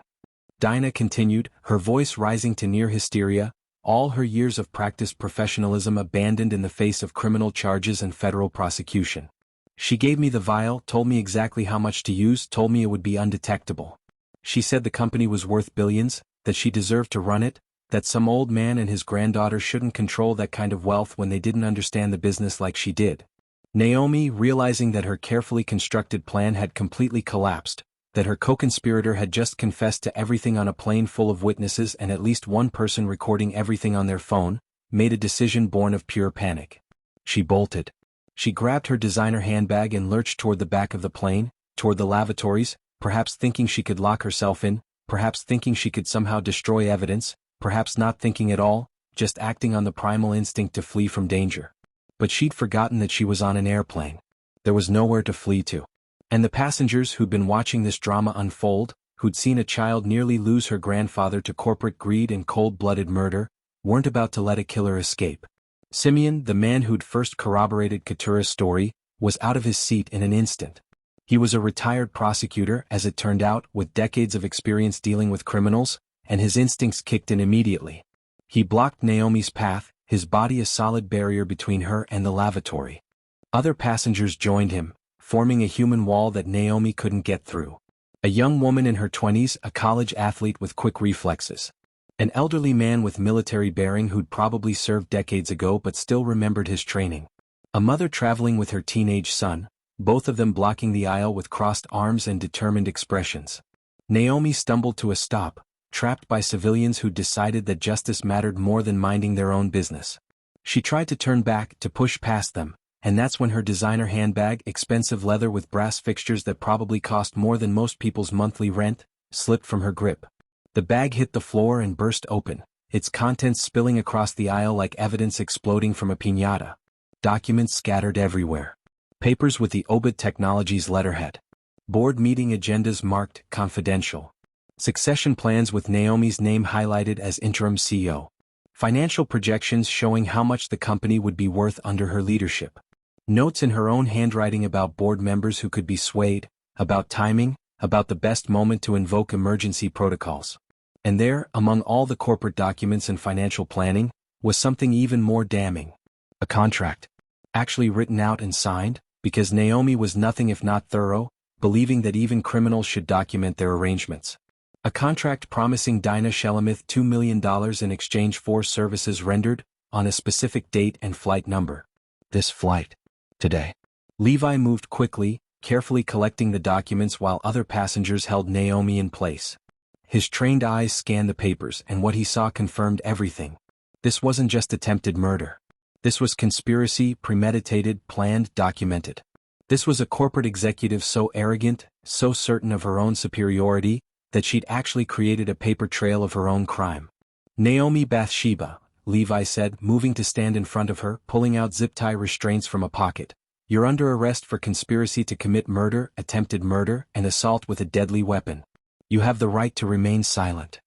Dinah continued, her voice rising to near hysteria, all her years of practiced professionalism abandoned in the face of criminal charges and federal prosecution. "She gave me the vial, told me exactly how much to use, told me it would be undetectable. She said the company was worth billions, that she deserved to run it, that some old man and his granddaughter shouldn't control that kind of wealth when they didn't understand the business like she did." Naomi, realizing that her carefully constructed plan had completely collapsed, that her co-conspirator had just confessed to everything on a plane full of witnesses and at least one person recording everything on their phone, made a decision born of pure panic. She bolted. She grabbed her designer handbag and lurched toward the back of the plane, toward the lavatories, perhaps thinking she could lock herself in, perhaps thinking she could somehow destroy evidence, perhaps not thinking at all, just acting on the primal instinct to flee from danger. But she'd forgotten that she was on an airplane. There was nowhere to flee to. And the passengers who'd been watching this drama unfold, who'd seen a child nearly lose her grandfather to corporate greed and cold-blooded murder, weren't about to let a killer escape. Simeon, the man who'd first corroborated Keturah's story, was out of his seat in an instant. He was a retired prosecutor, as it turned out, with decades of experience dealing with criminals, and his instincts kicked in immediately. He blocked Naomi's path, his body a solid barrier between her and the lavatory. Other passengers joined him, forming a human wall that Naomi couldn't get through. A young woman in her 20s, a college athlete with quick reflexes. An elderly man with military bearing who'd probably served decades ago but still remembered his training. A mother traveling with her teenage son, both of them blocking the aisle with crossed arms and determined expressions. Naomi stumbled to a stop, trapped by civilians who'd decided that justice mattered more than minding their own business. She tried to turn back, to push past them, and that's when her designer handbag, expensive leather with brass fixtures that probably cost more than most people's monthly rent, slipped from her grip. The bag hit the floor and burst open, its contents spilling across the aisle like evidence exploding from a piñata. Documents scattered everywhere. Papers with the Obed Technologies letterhead. Board meeting agendas marked confidential. Succession plans with Naomi's name highlighted as interim CEO. Financial projections showing how much the company would be worth under her leadership. Notes in her own handwriting about board members who could be swayed, about timing, about the best moment to invoke emergency protocols. And there, among all the corporate documents and financial planning, was something even more damning. A contract. Actually written out and signed, because Naomi was nothing if not thorough, believing that even criminals should document their arrangements. A contract promising Dinah Shelomith $2 million in exchange for services rendered, on a specific date and flight number. This flight. Today. Levi moved quickly, carefully collecting the documents while other passengers held Naomi in place. His trained eyes scanned the papers and what he saw confirmed everything. This wasn't just attempted murder. This was conspiracy, premeditated, planned, documented. This was a corporate executive so arrogant, so certain of her own superiority, that she'd actually created a paper trail of her own crime. Naomi Bathsheba, Levi said, moving to stand in front of her, pulling out zip-tie restraints from a pocket. You're under arrest for conspiracy to commit murder, attempted murder, and assault with a deadly weapon. You have the right to remain silent.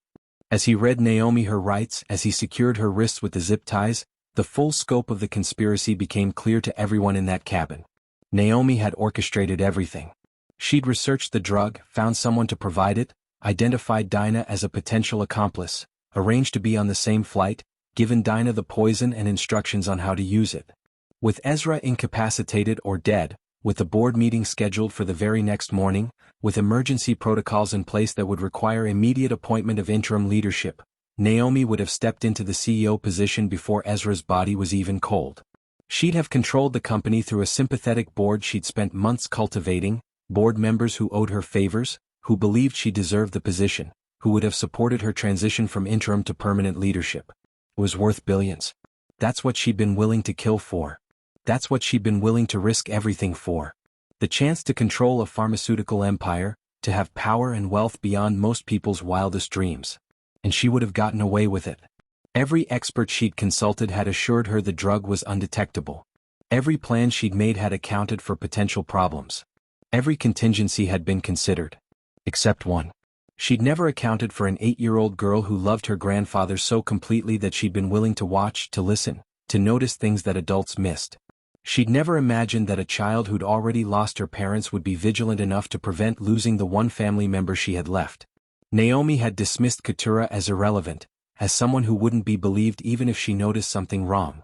As he read Naomi her rights, as he secured her wrists with the zip ties, the full scope of the conspiracy became clear to everyone in that cabin. Naomi had orchestrated everything. She'd researched the drug, found someone to provide it, identified Dinah as a potential accomplice, arranged to be on the same flight, given Dinah the poison and instructions on how to use it. With Ezra incapacitated or dead, with the board meeting scheduled for the very next morning, with emergency protocols in place that would require immediate appointment of interim leadership, Naomi would have stepped into the CEO position before Ezra's body was even cold. She'd have controlled the company through a sympathetic board she'd spent months cultivating, board members who owed her favors, who believed she deserved the position, who would have supported her transition from interim to permanent leadership. It was worth billions. That's what she'd been willing to kill for. That's what she'd been willing to risk everything for. The chance to control a pharmaceutical empire, to have power and wealth beyond most people's wildest dreams. And she would have gotten away with it. Every expert she'd consulted had assured her the drug was undetectable. Every plan she'd made had accounted for potential problems. Every contingency had been considered. Except one. She'd never accounted for an 8-year-old girl who loved her grandfather so completely that she'd been willing to watch, to listen, to notice things that adults missed. She'd never imagined that a child who'd already lost her parents would be vigilant enough to prevent losing the one family member she had left. Naomi had dismissed Keturah as irrelevant, as someone who wouldn't be believed even if she noticed something wrong.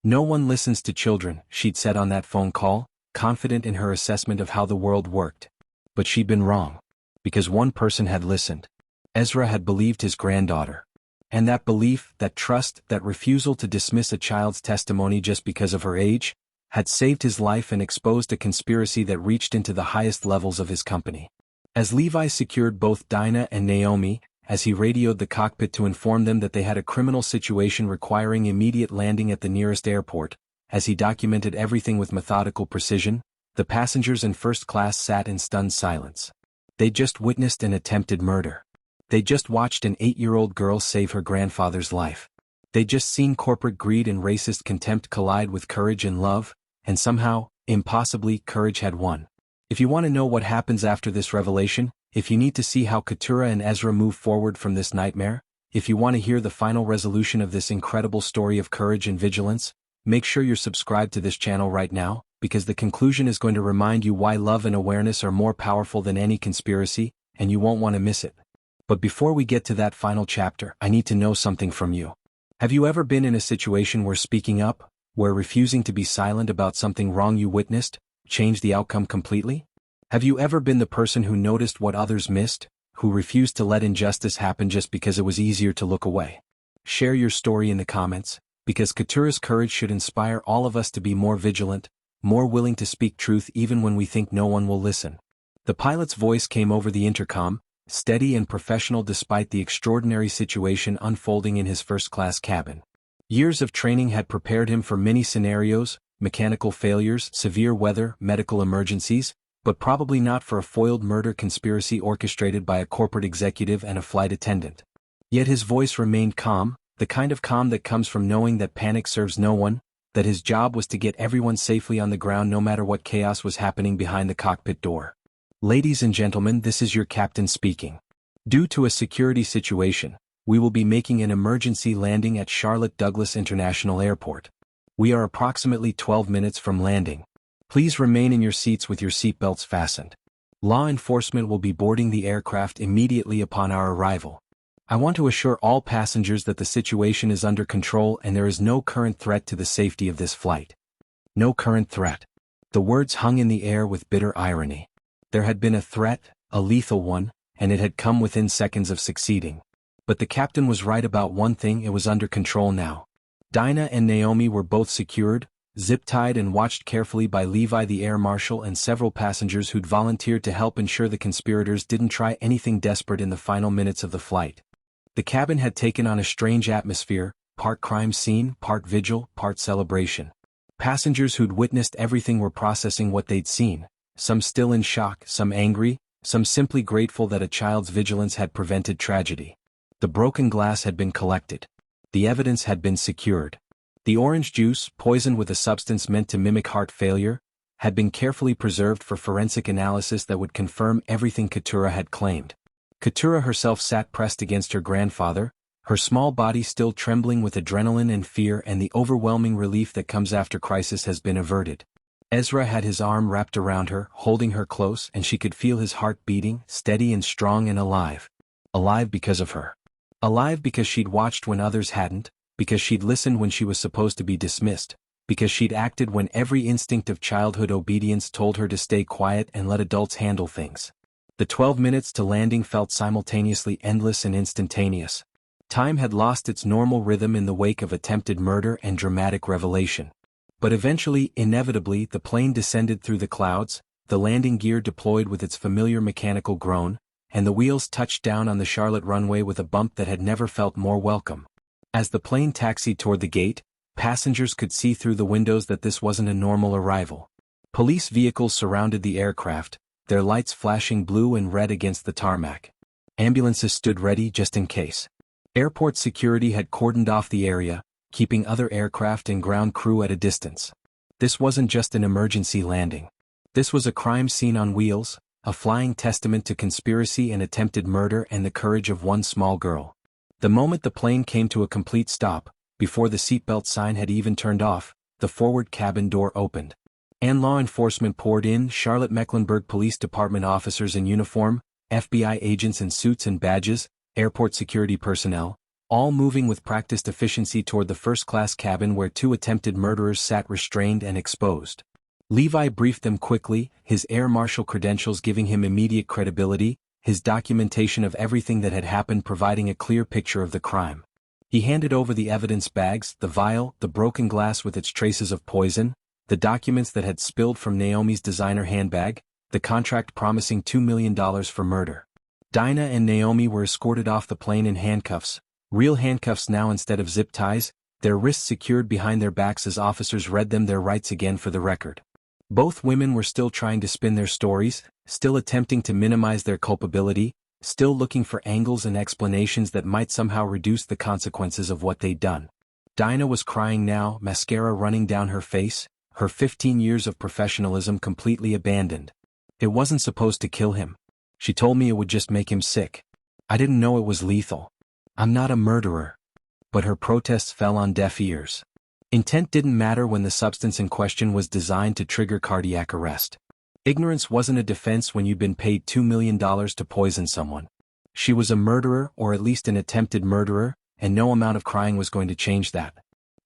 No one listens to children, she'd said on that phone call, confident in her assessment of how the world worked. But she'd been wrong. Because one person had listened. Ezra had believed his granddaughter. And that belief, that trust, that refusal to dismiss a child's testimony just because of her age, had saved his life and exposed a conspiracy that reached into the highest levels of his company. As Levi secured both Dinah and Naomi, as he radioed the cockpit to inform them that they had a criminal situation requiring immediate landing at the nearest airport, as he documented everything with methodical precision, the passengers in first class sat in stunned silence. They'd just witnessed an attempted murder. They'd just watched an 8-year-old girl save her grandfather's life. They'd just seen corporate greed and racist contempt collide with courage and love, and somehow, impossibly, courage had won. If you want to know what happens after this revelation, if you need to see how Keturah and Ezra move forward from this nightmare, if you want to hear the final resolution of this incredible story of courage and vigilance, make sure you're subscribed to this channel right now, because the conclusion is going to remind you why love and awareness are more powerful than any conspiracy, and you won't want to miss it. But before we get to that final chapter, I need to know something from you. Have you ever been in a situation where speaking up, where refusing to be silent about something wrong you witnessed, changed the outcome completely? Have you ever been the person who noticed what others missed, who refused to let injustice happen just because it was easier to look away? Share your story in the comments, because Keturah's courage should inspire all of us to be more vigilant, more willing to speak truth even when we think no one will listen. The pilot's voice came over the intercom, steady and professional despite the extraordinary situation unfolding in his first-class cabin. Years of training had prepared him for many scenarios, mechanical failures, severe weather, medical emergencies, but probably not for a foiled murder conspiracy orchestrated by a corporate executive and a flight attendant. Yet his voice remained calm, the kind of calm that comes from knowing that panic serves no one, that his job was to get everyone safely on the ground no matter what chaos was happening behind the cockpit door. Ladies and gentlemen, this is your captain speaking. Due to a security situation, we will be making an emergency landing at Charlotte Douglas International Airport. We are approximately 12 minutes from landing. Please remain in your seats with your seatbelts fastened. Law enforcement will be boarding the aircraft immediately upon our arrival. I want to assure all passengers that the situation is under control and there is no current threat to the safety of this flight. No current threat. The words hung in the air with bitter irony. There had been a threat, a lethal one, and it had come within seconds of succeeding. But the captain was right about one thing: it was under control now. Dinah and Naomi were both secured, zip-tied and watched carefully by Levi the air marshal and several passengers who'd volunteered to help ensure the conspirators didn't try anything desperate in the final minutes of the flight. The cabin had taken on a strange atmosphere, part crime scene, part vigil, part celebration. Passengers who'd witnessed everything were processing what they'd seen, some still in shock, some angry, some simply grateful that a child's vigilance had prevented tragedy. The broken glass had been collected. The evidence had been secured. The orange juice, poisoned with a substance meant to mimic heart failure, had been carefully preserved for forensic analysis that would confirm everything Keturah had claimed. Keturah herself sat pressed against her grandfather, her small body still trembling with adrenaline and fear, and the overwhelming relief that comes after crisis has been averted. Ezra had his arm wrapped around her, holding her close, and she could feel his heart beating, steady and strong and alive. Alive because of her. Alive because she'd watched when others hadn't, because she'd listened when she was supposed to be dismissed, because she'd acted when every instinct of childhood obedience told her to stay quiet and let adults handle things. The 12 minutes to landing felt simultaneously endless and instantaneous. Time had lost its normal rhythm in the wake of attempted murder and dramatic revelation. But eventually, inevitably, the plane descended through the clouds, the landing gear deployed with its familiar mechanical groan, and the wheels touched down on the Charlotte runway with a bump that had never felt more welcome. As the plane taxied toward the gate, passengers could see through the windows that this wasn't a normal arrival. Police vehicles surrounded the aircraft, their lights flashing blue and red against the tarmac. Ambulances stood ready just in case. Airport security had cordoned off the area, keeping other aircraft and ground crew at a distance. This wasn't just an emergency landing. This was a crime scene on wheels, a flying testament to conspiracy and attempted murder and the courage of one small girl. The moment the plane came to a complete stop, before the seatbelt sign had even turned off, the forward cabin door opened. And law enforcement poured in: Charlotte-Mecklenburg Police Department officers in uniform, FBI agents in suits and badges, airport security personnel, all moving with practiced efficiency toward the first-class cabin where two attempted murderers sat restrained and exposed. Levi briefed them quickly, his air marshal credentials giving him immediate credibility, his documentation of everything that had happened providing a clear picture of the crime. He handed over the evidence bags, the vial, the broken glass with its traces of poison, the documents that had spilled from Naomi's designer handbag, the contract promising $2 million for murder. Dinah and Naomi were escorted off the plane in handcuffs, real handcuffs now instead of zip ties, their wrists secured behind their backs as officers read them their rights again for the record. Both women were still trying to spin their stories, still attempting to minimize their culpability, still looking for angles and explanations that might somehow reduce the consequences of what they'd done. Dinah was crying now, mascara running down her face, her 15 years of professionalism completely abandoned. It wasn't supposed to kill him. She told me it would just make him sick. I didn't know it was lethal. I'm not a murderer. But her protests fell on deaf ears. Intent didn't matter when the substance in question was designed to trigger cardiac arrest. Ignorance wasn't a defense when you'd been paid $2 million to poison someone. She was a murderer, or at least an attempted murderer, and no amount of crying was going to change that.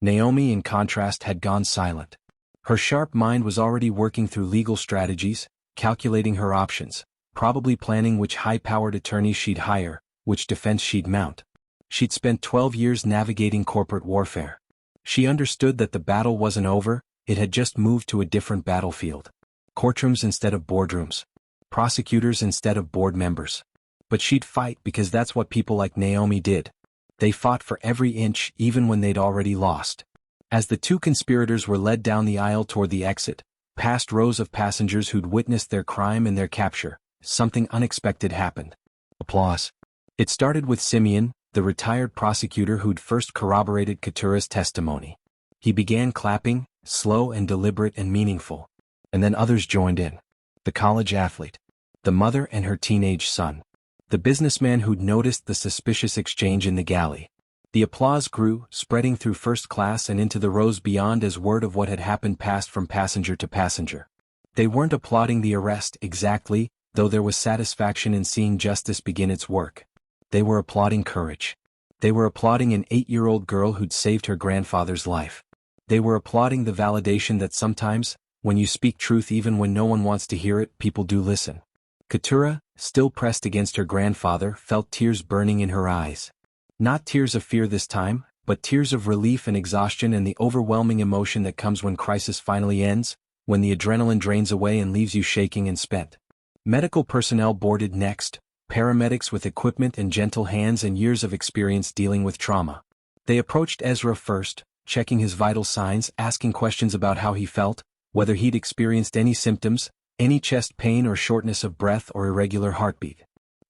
Naomi, in contrast, had gone silent. Her sharp mind was already working through legal strategies, calculating her options, probably planning which high-powered attorneys she'd hire, which defense she'd mount. She'd spent 12 years navigating corporate warfare. She understood that the battle wasn't over, it had just moved to a different battlefield. Courtrooms instead of boardrooms. Prosecutors instead of board members. But she'd fight because that's what people like Naomi did. They fought for every inch, even when they'd already lost. As the two conspirators were led down the aisle toward the exit, past rows of passengers who'd witnessed their crime and their capture, something unexpected happened. Applause. It started with Simeon, the retired prosecutor who'd first corroborated Keturah's testimony. He began clapping, slow and deliberate and meaningful. And then others joined in. The college athlete. the mother and her teenage son. The businessman who'd noticed the suspicious exchange in the galley. The applause grew, spreading through first class and into the rows beyond as word of what had happened passed from passenger to passenger. They weren't applauding the arrest exactly, though there was satisfaction in seeing justice begin its work. They were applauding courage. They were applauding an 8-year-old girl who'd saved her grandfather's life. They were applauding the validation that sometimes, when you speak truth even when no one wants to hear it, people do listen. Keturah, still pressed against her grandfather, felt tears burning in her eyes. Not tears of fear this time, but tears of relief and exhaustion and the overwhelming emotion that comes when crisis finally ends, when the adrenaline drains away and leaves you shaking and spent. Medical personnel boarded next, paramedics with equipment and gentle hands and years of experience dealing with trauma. They approached Ezra first, checking his vital signs, asking questions about how he felt, whether he'd experienced any symptoms, any chest pain or shortness of breath or irregular heartbeat.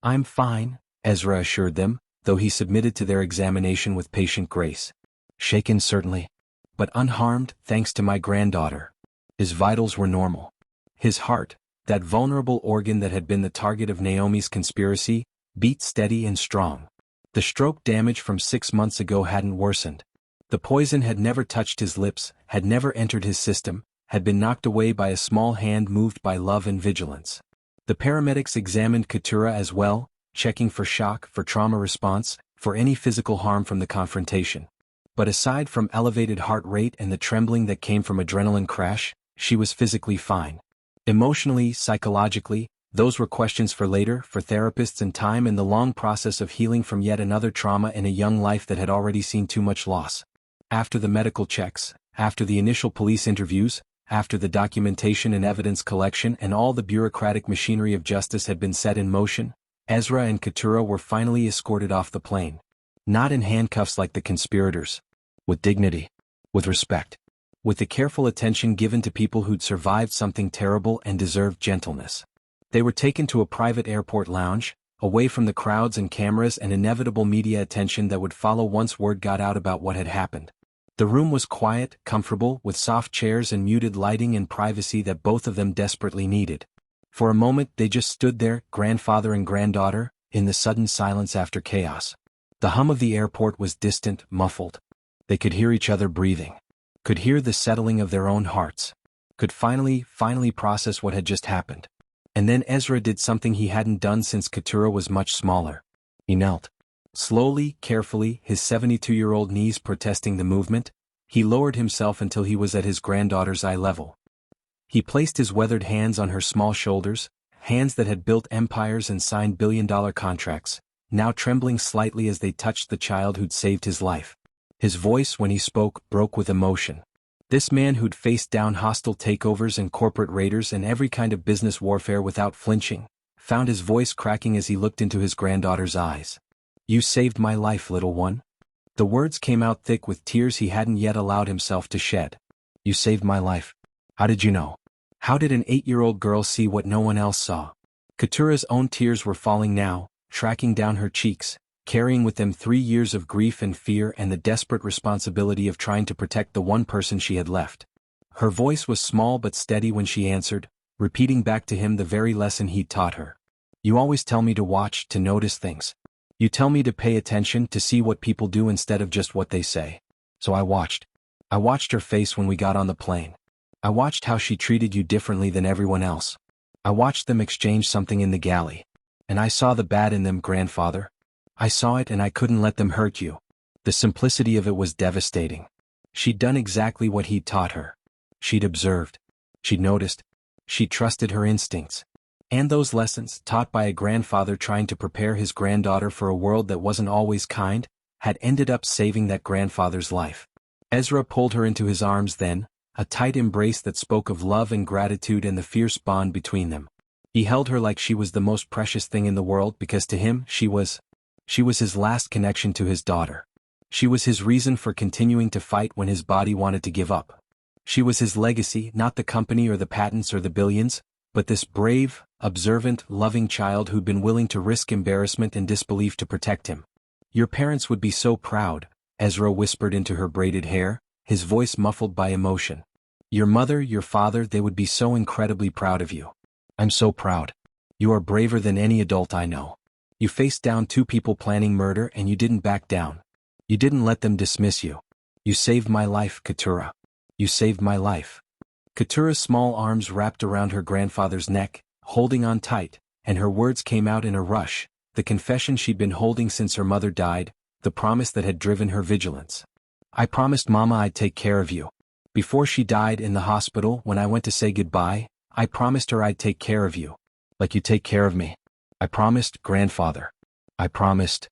"I'm fine," Ezra assured them, though he submitted to their examination with patient grace. "Shaken certainly, but unharmed thanks to my granddaughter." His vitals were normal. His heart, that vulnerable organ that had been the target of Naomi's conspiracy, beat steady and strong. The stroke damage from 6 months ago hadn't worsened. The poison had never touched his lips, had never entered his system, had been knocked away by a small hand moved by love and vigilance. The paramedics examined Keturah as well, checking for shock, for trauma response, for any physical harm from the confrontation. But aside from elevated heart rate and the trembling that came from adrenaline crash, she was physically fine. Emotionally, psychologically, those were questions for later, for therapists and time in the long process of healing from yet another trauma in a young life that had already seen too much loss. After the medical checks, after the initial police interviews, after the documentation and evidence collection and all the bureaucratic machinery of justice had been set in motion, Ezra and Keturah were finally escorted off the plane. Not in handcuffs like the conspirators. With dignity. With respect. With the careful attention given to people who'd survived something terrible and deserved gentleness. They were taken to a private airport lounge, away from the crowds and cameras and inevitable media attention that would follow once word got out about what had happened. The room was quiet, comfortable, with soft chairs and muted lighting and privacy that both of them desperately needed. For a moment they just stood there, grandfather and granddaughter, in the sudden silence after chaos. The hum of the airport was distant, muffled. They could hear each other breathing. Could hear the settling of their own hearts. Could finally process what had just happened. And then Ezra did something he hadn't done since Keturah was much smaller. He knelt. Slowly, carefully, his 72-year-old knees protesting the movement, he lowered himself until he was at his granddaughter's eye level. He placed his weathered hands on her small shoulders, hands that had built empires and signed billion-dollar contracts, now trembling slightly as they touched the child who'd saved his life. His voice, when he spoke, broke with emotion. This man who'd faced down hostile takeovers and corporate raiders and every kind of business warfare without flinching, found his voice cracking as he looked into his granddaughter's eyes. "You saved my life, little one." The words came out thick with tears he hadn't yet allowed himself to shed. "You saved my life. How did you know? How did an 8-year-old girl see what no one else saw?" Keturah's own tears were falling now, tracking down her cheeks, carrying with them 3 years of grief and fear and the desperate responsibility of trying to protect the one person she had left. Her voice was small but steady when she answered, repeating back to him the very lesson he'd taught her. "You always tell me to watch, to notice things. You tell me to pay attention, to see what people do instead of just what they say. So I watched. I watched her face when we got on the plane. I watched how she treated you differently than everyone else. I watched them exchange something in the galley. And I saw the bad in them, grandfather. I saw it and I couldn't let them hurt you." The simplicity of it was devastating. She'd done exactly what he'd taught her. She'd observed. She'd noticed. She'd trusted her instincts. And those lessons, taught by a grandfather trying to prepare his granddaughter for a world that wasn't always kind, had ended up saving that grandfather's life. Ezra pulled her into his arms then, a tight embrace that spoke of love and gratitude and the fierce bond between them. He held her like she was the most precious thing in the world because to him she was his last connection to his daughter. She was his reason for continuing to fight when his body wanted to give up. She was his legacy, not the company or the patents or the billions, but this brave, observant, loving child who'd been willing to risk embarrassment and disbelief to protect him. "Your parents would be so proud," Ezra whispered into her braided hair, his voice muffled by emotion. "Your mother, your father, they would be so incredibly proud of you." "I'm so proud." You are braver than any adult I know. You faced down 2 people planning murder and you didn't back down. You didn't let them dismiss you. You saved my life, Keturah. You saved my life. Keturah's small arms wrapped around her grandfather's neck, holding on tight, and her words came out in a rush, the confession she'd been holding since her mother died, the promise that had driven her vigilance. I promised Mama I'd take care of you. Before she died in the hospital, when I went to say goodbye, I promised her I'd take care of you. Like you take care of me. I promised, grandfather. I promised.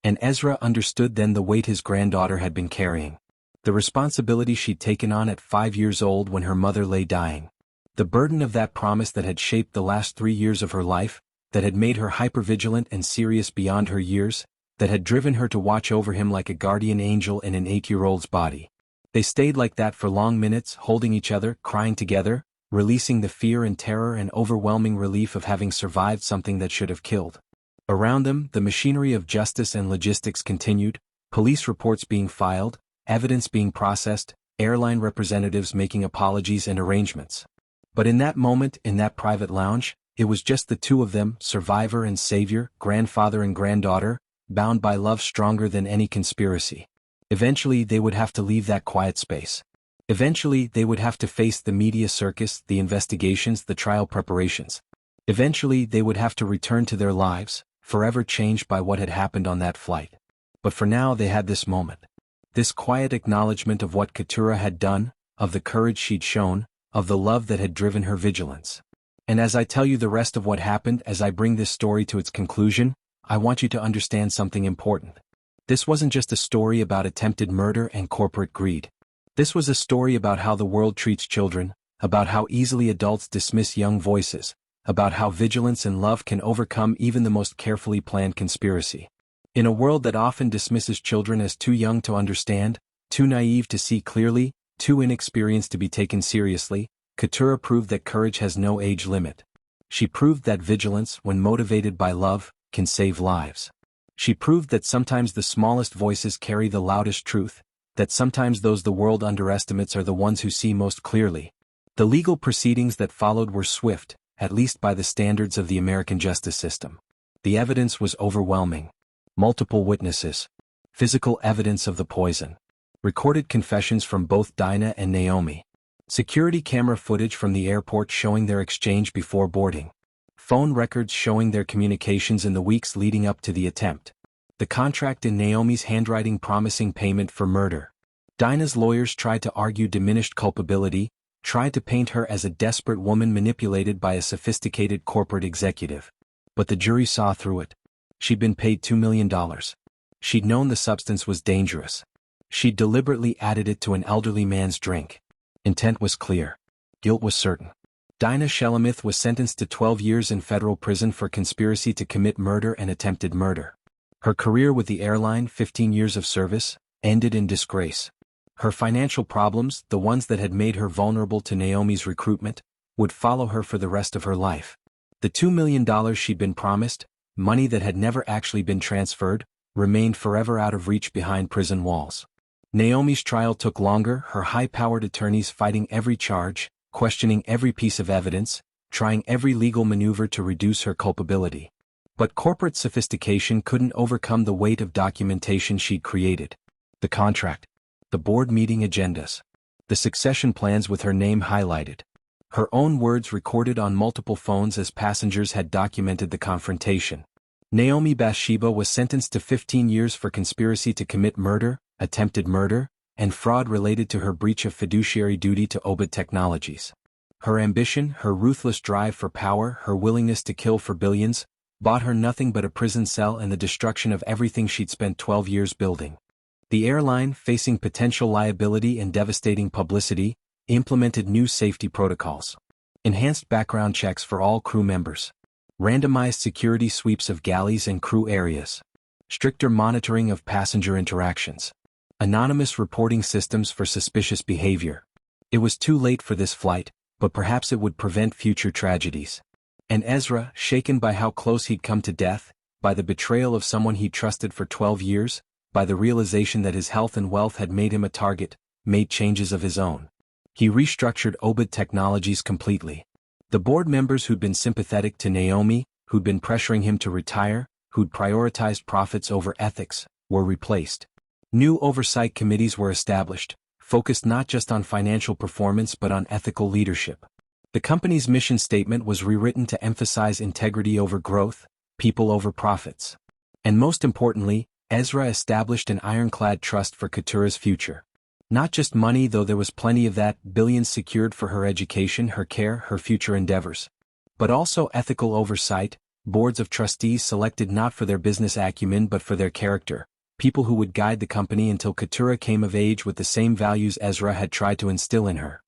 And Ezra understood then the weight his granddaughter had been carrying. The responsibility she'd taken on at 5 years old when her mother lay dying. The burden of that promise that had shaped the last 3 years of her life, that had made her hypervigilant and serious beyond her years, that had driven her to watch over him like a guardian angel in an 8-year-old's body. They stayed like that for long minutes, holding each other, crying together, releasing the fear and terror and overwhelming relief of having survived something that should have killed. Around them, the machinery of justice and logistics continued, police reports being filed, evidence being processed, airline representatives making apologies and arrangements. But in that moment, in that private lounge, it was just the 2 of them, survivor and savior, grandfather and granddaughter, bound by love stronger than any conspiracy. Eventually they would have to leave that quiet space. Eventually they would have to face the media circus, the investigations, the trial preparations. Eventually they would have to return to their lives, forever changed by what had happened on that flight. But for now they had this moment. This quiet acknowledgement of what Keturah had done, of the courage she'd shown, of the love that had driven her vigilance. And as I tell you the rest of what happened, as I bring this story to its conclusion, I want you to understand something important. This wasn't just a story about attempted murder and corporate greed. This was a story about how the world treats children, about how easily adults dismiss young voices, about how vigilance and love can overcome even the most carefully planned conspiracy. In a world that often dismisses children as too young to understand, too naive to see clearly, too inexperienced to be taken seriously, Keturah proved that courage has no age limit. She proved that vigilance, when motivated by love, can save lives. She proved that sometimes the smallest voices carry the loudest truth, that sometimes those the world underestimates are the ones who see most clearly. The legal proceedings that followed were swift, at least by the standards of the American justice system. The evidence was overwhelming. Multiple witnesses. Physical evidence of the poison. Recorded confessions from both Dinah and Naomi. Security camera footage from the airport showing their exchange before boarding. Phone records showing their communications in the weeks leading up to the attempt. The contract in Naomi's handwriting promising payment for murder. Dinah's lawyers tried to argue diminished culpability, tried to paint her as a desperate woman manipulated by a sophisticated corporate executive. But the jury saw through it. She'd been paid $2 million. She'd known the substance was dangerous. She'd deliberately added it to an elderly man's drink. Intent was clear. Guilt was certain. Dinah Shelemith was sentenced to 12 years in federal prison for conspiracy to commit murder and attempted murder. Her career with the airline, 15 years of service, ended in disgrace. Her financial problems, the ones that had made her vulnerable to Naomi's recruitment, would follow her for the rest of her life. The $2 million she'd been promised, money that had never actually been transferred, remained forever out of reach behind prison walls. Naomi's trial took longer, her high-powered attorneys fighting every charge, questioning every piece of evidence, trying every legal maneuver to reduce her culpability. But corporate sophistication couldn't overcome the weight of documentation she'd created. The contract. The board meeting agendas. The succession plans with her name highlighted. Her own words recorded on multiple phones as passengers had documented the confrontation. Naomi Bathsheba was sentenced to 15 years for conspiracy to commit murder, attempted murder, and fraud related to her breach of fiduciary duty to Obed Technologies. Her ambition, her ruthless drive for power, her willingness to kill for billions, bought her nothing but a prison cell and the destruction of everything she'd spent 12 years building. The airline, facing potential liability and devastating publicity, implemented new safety protocols. Enhanced background checks for all crew members. Randomized security sweeps of galleys and crew areas. Stricter monitoring of passenger interactions. Anonymous reporting systems for suspicious behavior. It was too late for this flight, but perhaps it would prevent future tragedies. And Ezra, shaken by how close he'd come to death, by the betrayal of someone he'd trusted for 12 years, by the realization that his health and wealth had made him a target, made changes of his own. He restructured Obed Technologies completely. The board members who'd been sympathetic to Naomi, who'd been pressuring him to retire, who'd prioritized profits over ethics, were replaced. New oversight committees were established, focused not just on financial performance but on ethical leadership. The company's mission statement was rewritten to emphasize integrity over growth, people over profits. And most importantly, Ezra established an ironclad trust for Keturah's future. Not just money, though there was plenty of that, billions secured for her education, her care, her future endeavors. But also ethical oversight, boards of trustees selected not for their business acumen but for their character, people who would guide the company until Keturah came of age with the same values Ezra had tried to instill in her.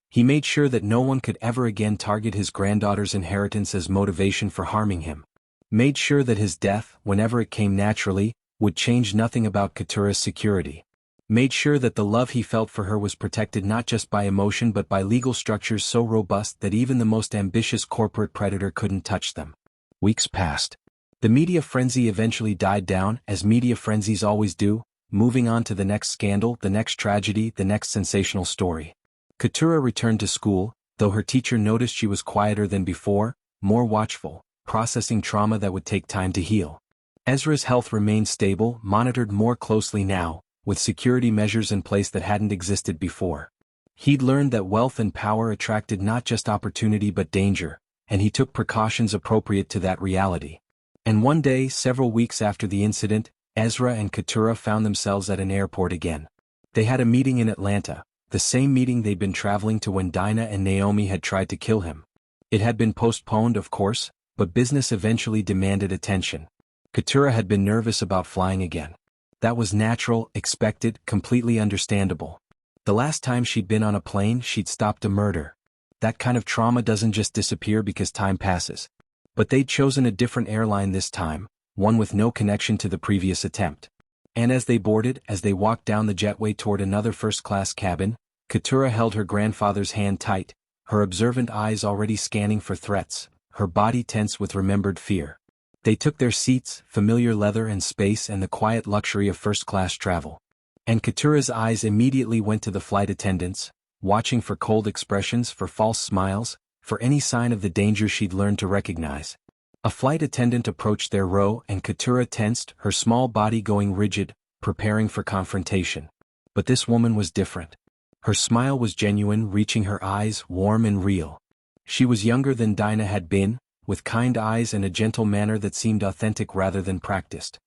He made sure that no one could ever again target his granddaughter's inheritance as motivation for harming him. Made sure that his death, whenever it came naturally, would change nothing about Keturah's security. Made sure that the love he felt for her was protected not just by emotion but by legal structures so robust that even the most ambitious corporate predator couldn't touch them. Weeks passed. The media frenzy eventually died down, as media frenzies always do, moving on to the next scandal, the next tragedy, the next sensational story. Keturah returned to school, though her teacher noticed she was quieter than before, more watchful, processing trauma that would take time to heal. Ezra's health remained stable, monitored more closely now, with security measures in place that hadn't existed before. He'd learned that wealth and power attracted not just opportunity but danger, and he took precautions appropriate to that reality. And one day, several weeks after the incident, Ezra and Keturah found themselves at an airport again. They had a meeting in Atlanta, the same meeting they'd been traveling to when Dinah and Naomi had tried to kill him. It had been postponed, of course, but business eventually demanded attention. Keturah had been nervous about flying again. That was natural, expected, completely understandable. The last time she'd been on a plane, she'd stopped a murder. That kind of trauma doesn't just disappear because time passes. But they'd chosen a different airline this time, one with no connection to the previous attempt. And as they boarded, as they walked down the jetway toward another first-class cabin, Keturah held her grandfather's hand tight, her observant eyes already scanning for threats, her body tense with remembered fear. They took their seats, familiar leather and space and the quiet luxury of first-class travel. And Keturah's eyes immediately went to the flight attendants, watching for cold expressions, for false smiles, for any sign of the danger she'd learned to recognize. A flight attendant approached their row and Keturah tensed, her small body going rigid, preparing for confrontation. But this woman was different. Her smile was genuine, reaching her eyes, warm and real. She was younger than Dinah had been, with kind eyes and a gentle manner that seemed authentic rather than practiced.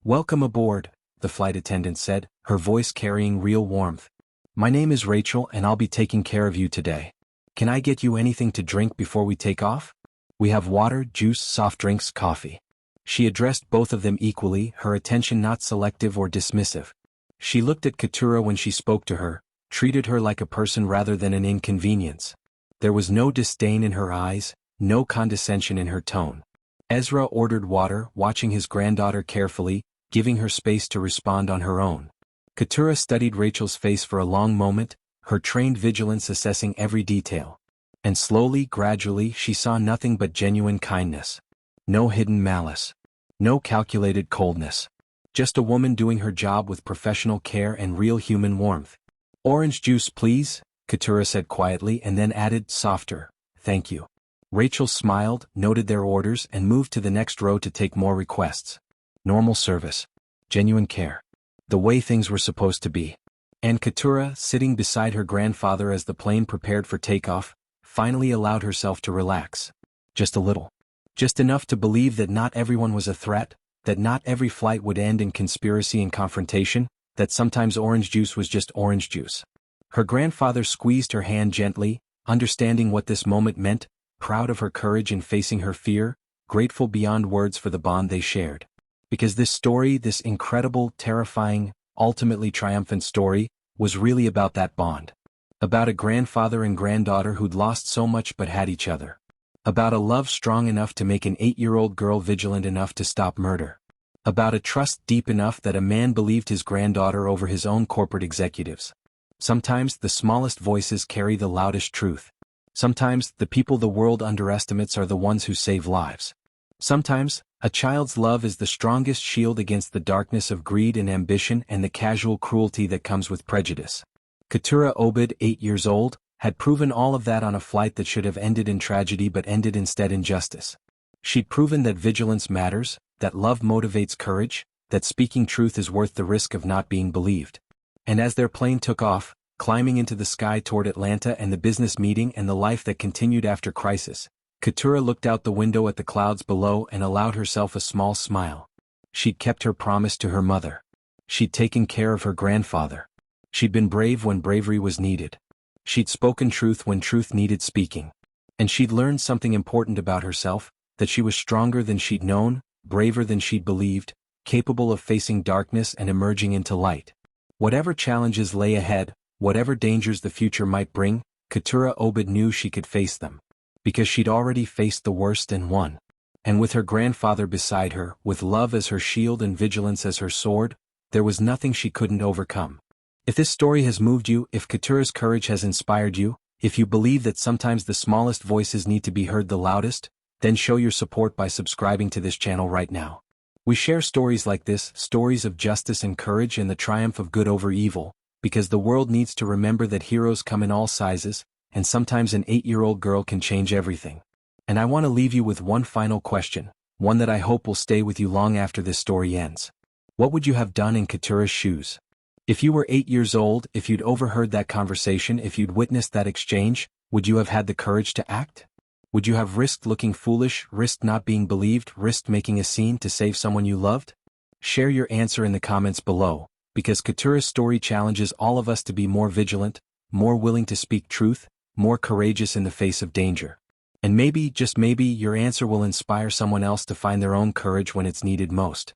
"Welcome aboard," the flight attendant said, her voice carrying real warmth. "My name is Rachel and I'll be taking care of you today. Can I get you anything to drink before we take off? We have water, juice, soft drinks, coffee." She addressed both of them equally, her attention not selective or dismissive. She looked at Keturah when she spoke to her, treated her like a person rather than an inconvenience. There was no disdain in her eyes, no condescension in her tone. Ezra ordered water, watching his granddaughter carefully, giving her space to respond on her own. Keturah studied Rachel's face for a long moment, her trained vigilance assessing every detail. And slowly, gradually, she saw nothing but genuine kindness. No hidden malice. No calculated coldness. Just a woman doing her job with professional care and real human warmth. "Orange juice, please," Keturah said quietly and then added, softer, "Thank you." Rachel smiled, noted their orders and moved to the next row to take more requests. Normal service. Genuine care. The way things were supposed to be. And Keturah, sitting beside her grandfather as the plane prepared for takeoff, finally allowed herself to relax. Just a little. Just enough to believe that not everyone was a threat, that not every flight would end in conspiracy and confrontation, that sometimes orange juice was just orange juice. Her grandfather squeezed her hand gently, understanding what this moment meant, proud of her courage in facing her fear, grateful beyond words for the bond they shared. Because this story, this incredible, terrifying, ultimately triumphant story, was really about that bond. About a grandfather and granddaughter who'd lost so much but had each other. About a love strong enough to make an 8-year-old girl vigilant enough to stop murder. About a trust deep enough that a man believed his granddaughter over his own corporate executives. Sometimes the smallest voices carry the loudest truth. Sometimes the people the world underestimates are the ones who save lives. Sometimes a child's love is the strongest shield against the darkness of greed and ambition and the casual cruelty that comes with prejudice. Keturah Obed, 8 years old, had proven all of that on a flight that should have ended in tragedy but ended instead in justice. She'd proven that vigilance matters, that love motivates courage, that speaking truth is worth the risk of not being believed. And as their plane took off, climbing into the sky toward Atlanta and the business meeting and the life that continued after crisis, Keturah looked out the window at the clouds below and allowed herself a small smile. She'd kept her promise to her mother. She'd taken care of her grandfather. She'd been brave when bravery was needed. She'd spoken truth when truth needed speaking. And she'd learned something important about herself, that she was stronger than she'd known, braver than she'd believed, capable of facing darkness and emerging into light. Whatever challenges lay ahead, whatever dangers the future might bring, Keturah Obed knew she could face them. Because she'd already faced the worst and won. And with her grandfather beside her, with love as her shield and vigilance as her sword, there was nothing she couldn't overcome. If this story has moved you, if Keturah's courage has inspired you, if you believe that sometimes the smallest voices need to be heard the loudest, then show your support by subscribing to this channel right now. We share stories like this, stories of justice and courage and the triumph of good over evil, because the world needs to remember that heroes come in all sizes, and sometimes an 8-year-old girl can change everything. And I want to leave you with one final question, one that I hope will stay with you long after this story ends. What would you have done in Keturah's shoes? If you were 8 years old, if you'd overheard that conversation, if you'd witnessed that exchange, would you have had the courage to act? Would you have risked looking foolish, risked not being believed, risked making a scene to save someone you loved? Share your answer in the comments below, because Keturah's story challenges all of us to be more vigilant, more willing to speak truth, more courageous in the face of danger. And maybe, just maybe, your answer will inspire someone else to find their own courage when it's needed most.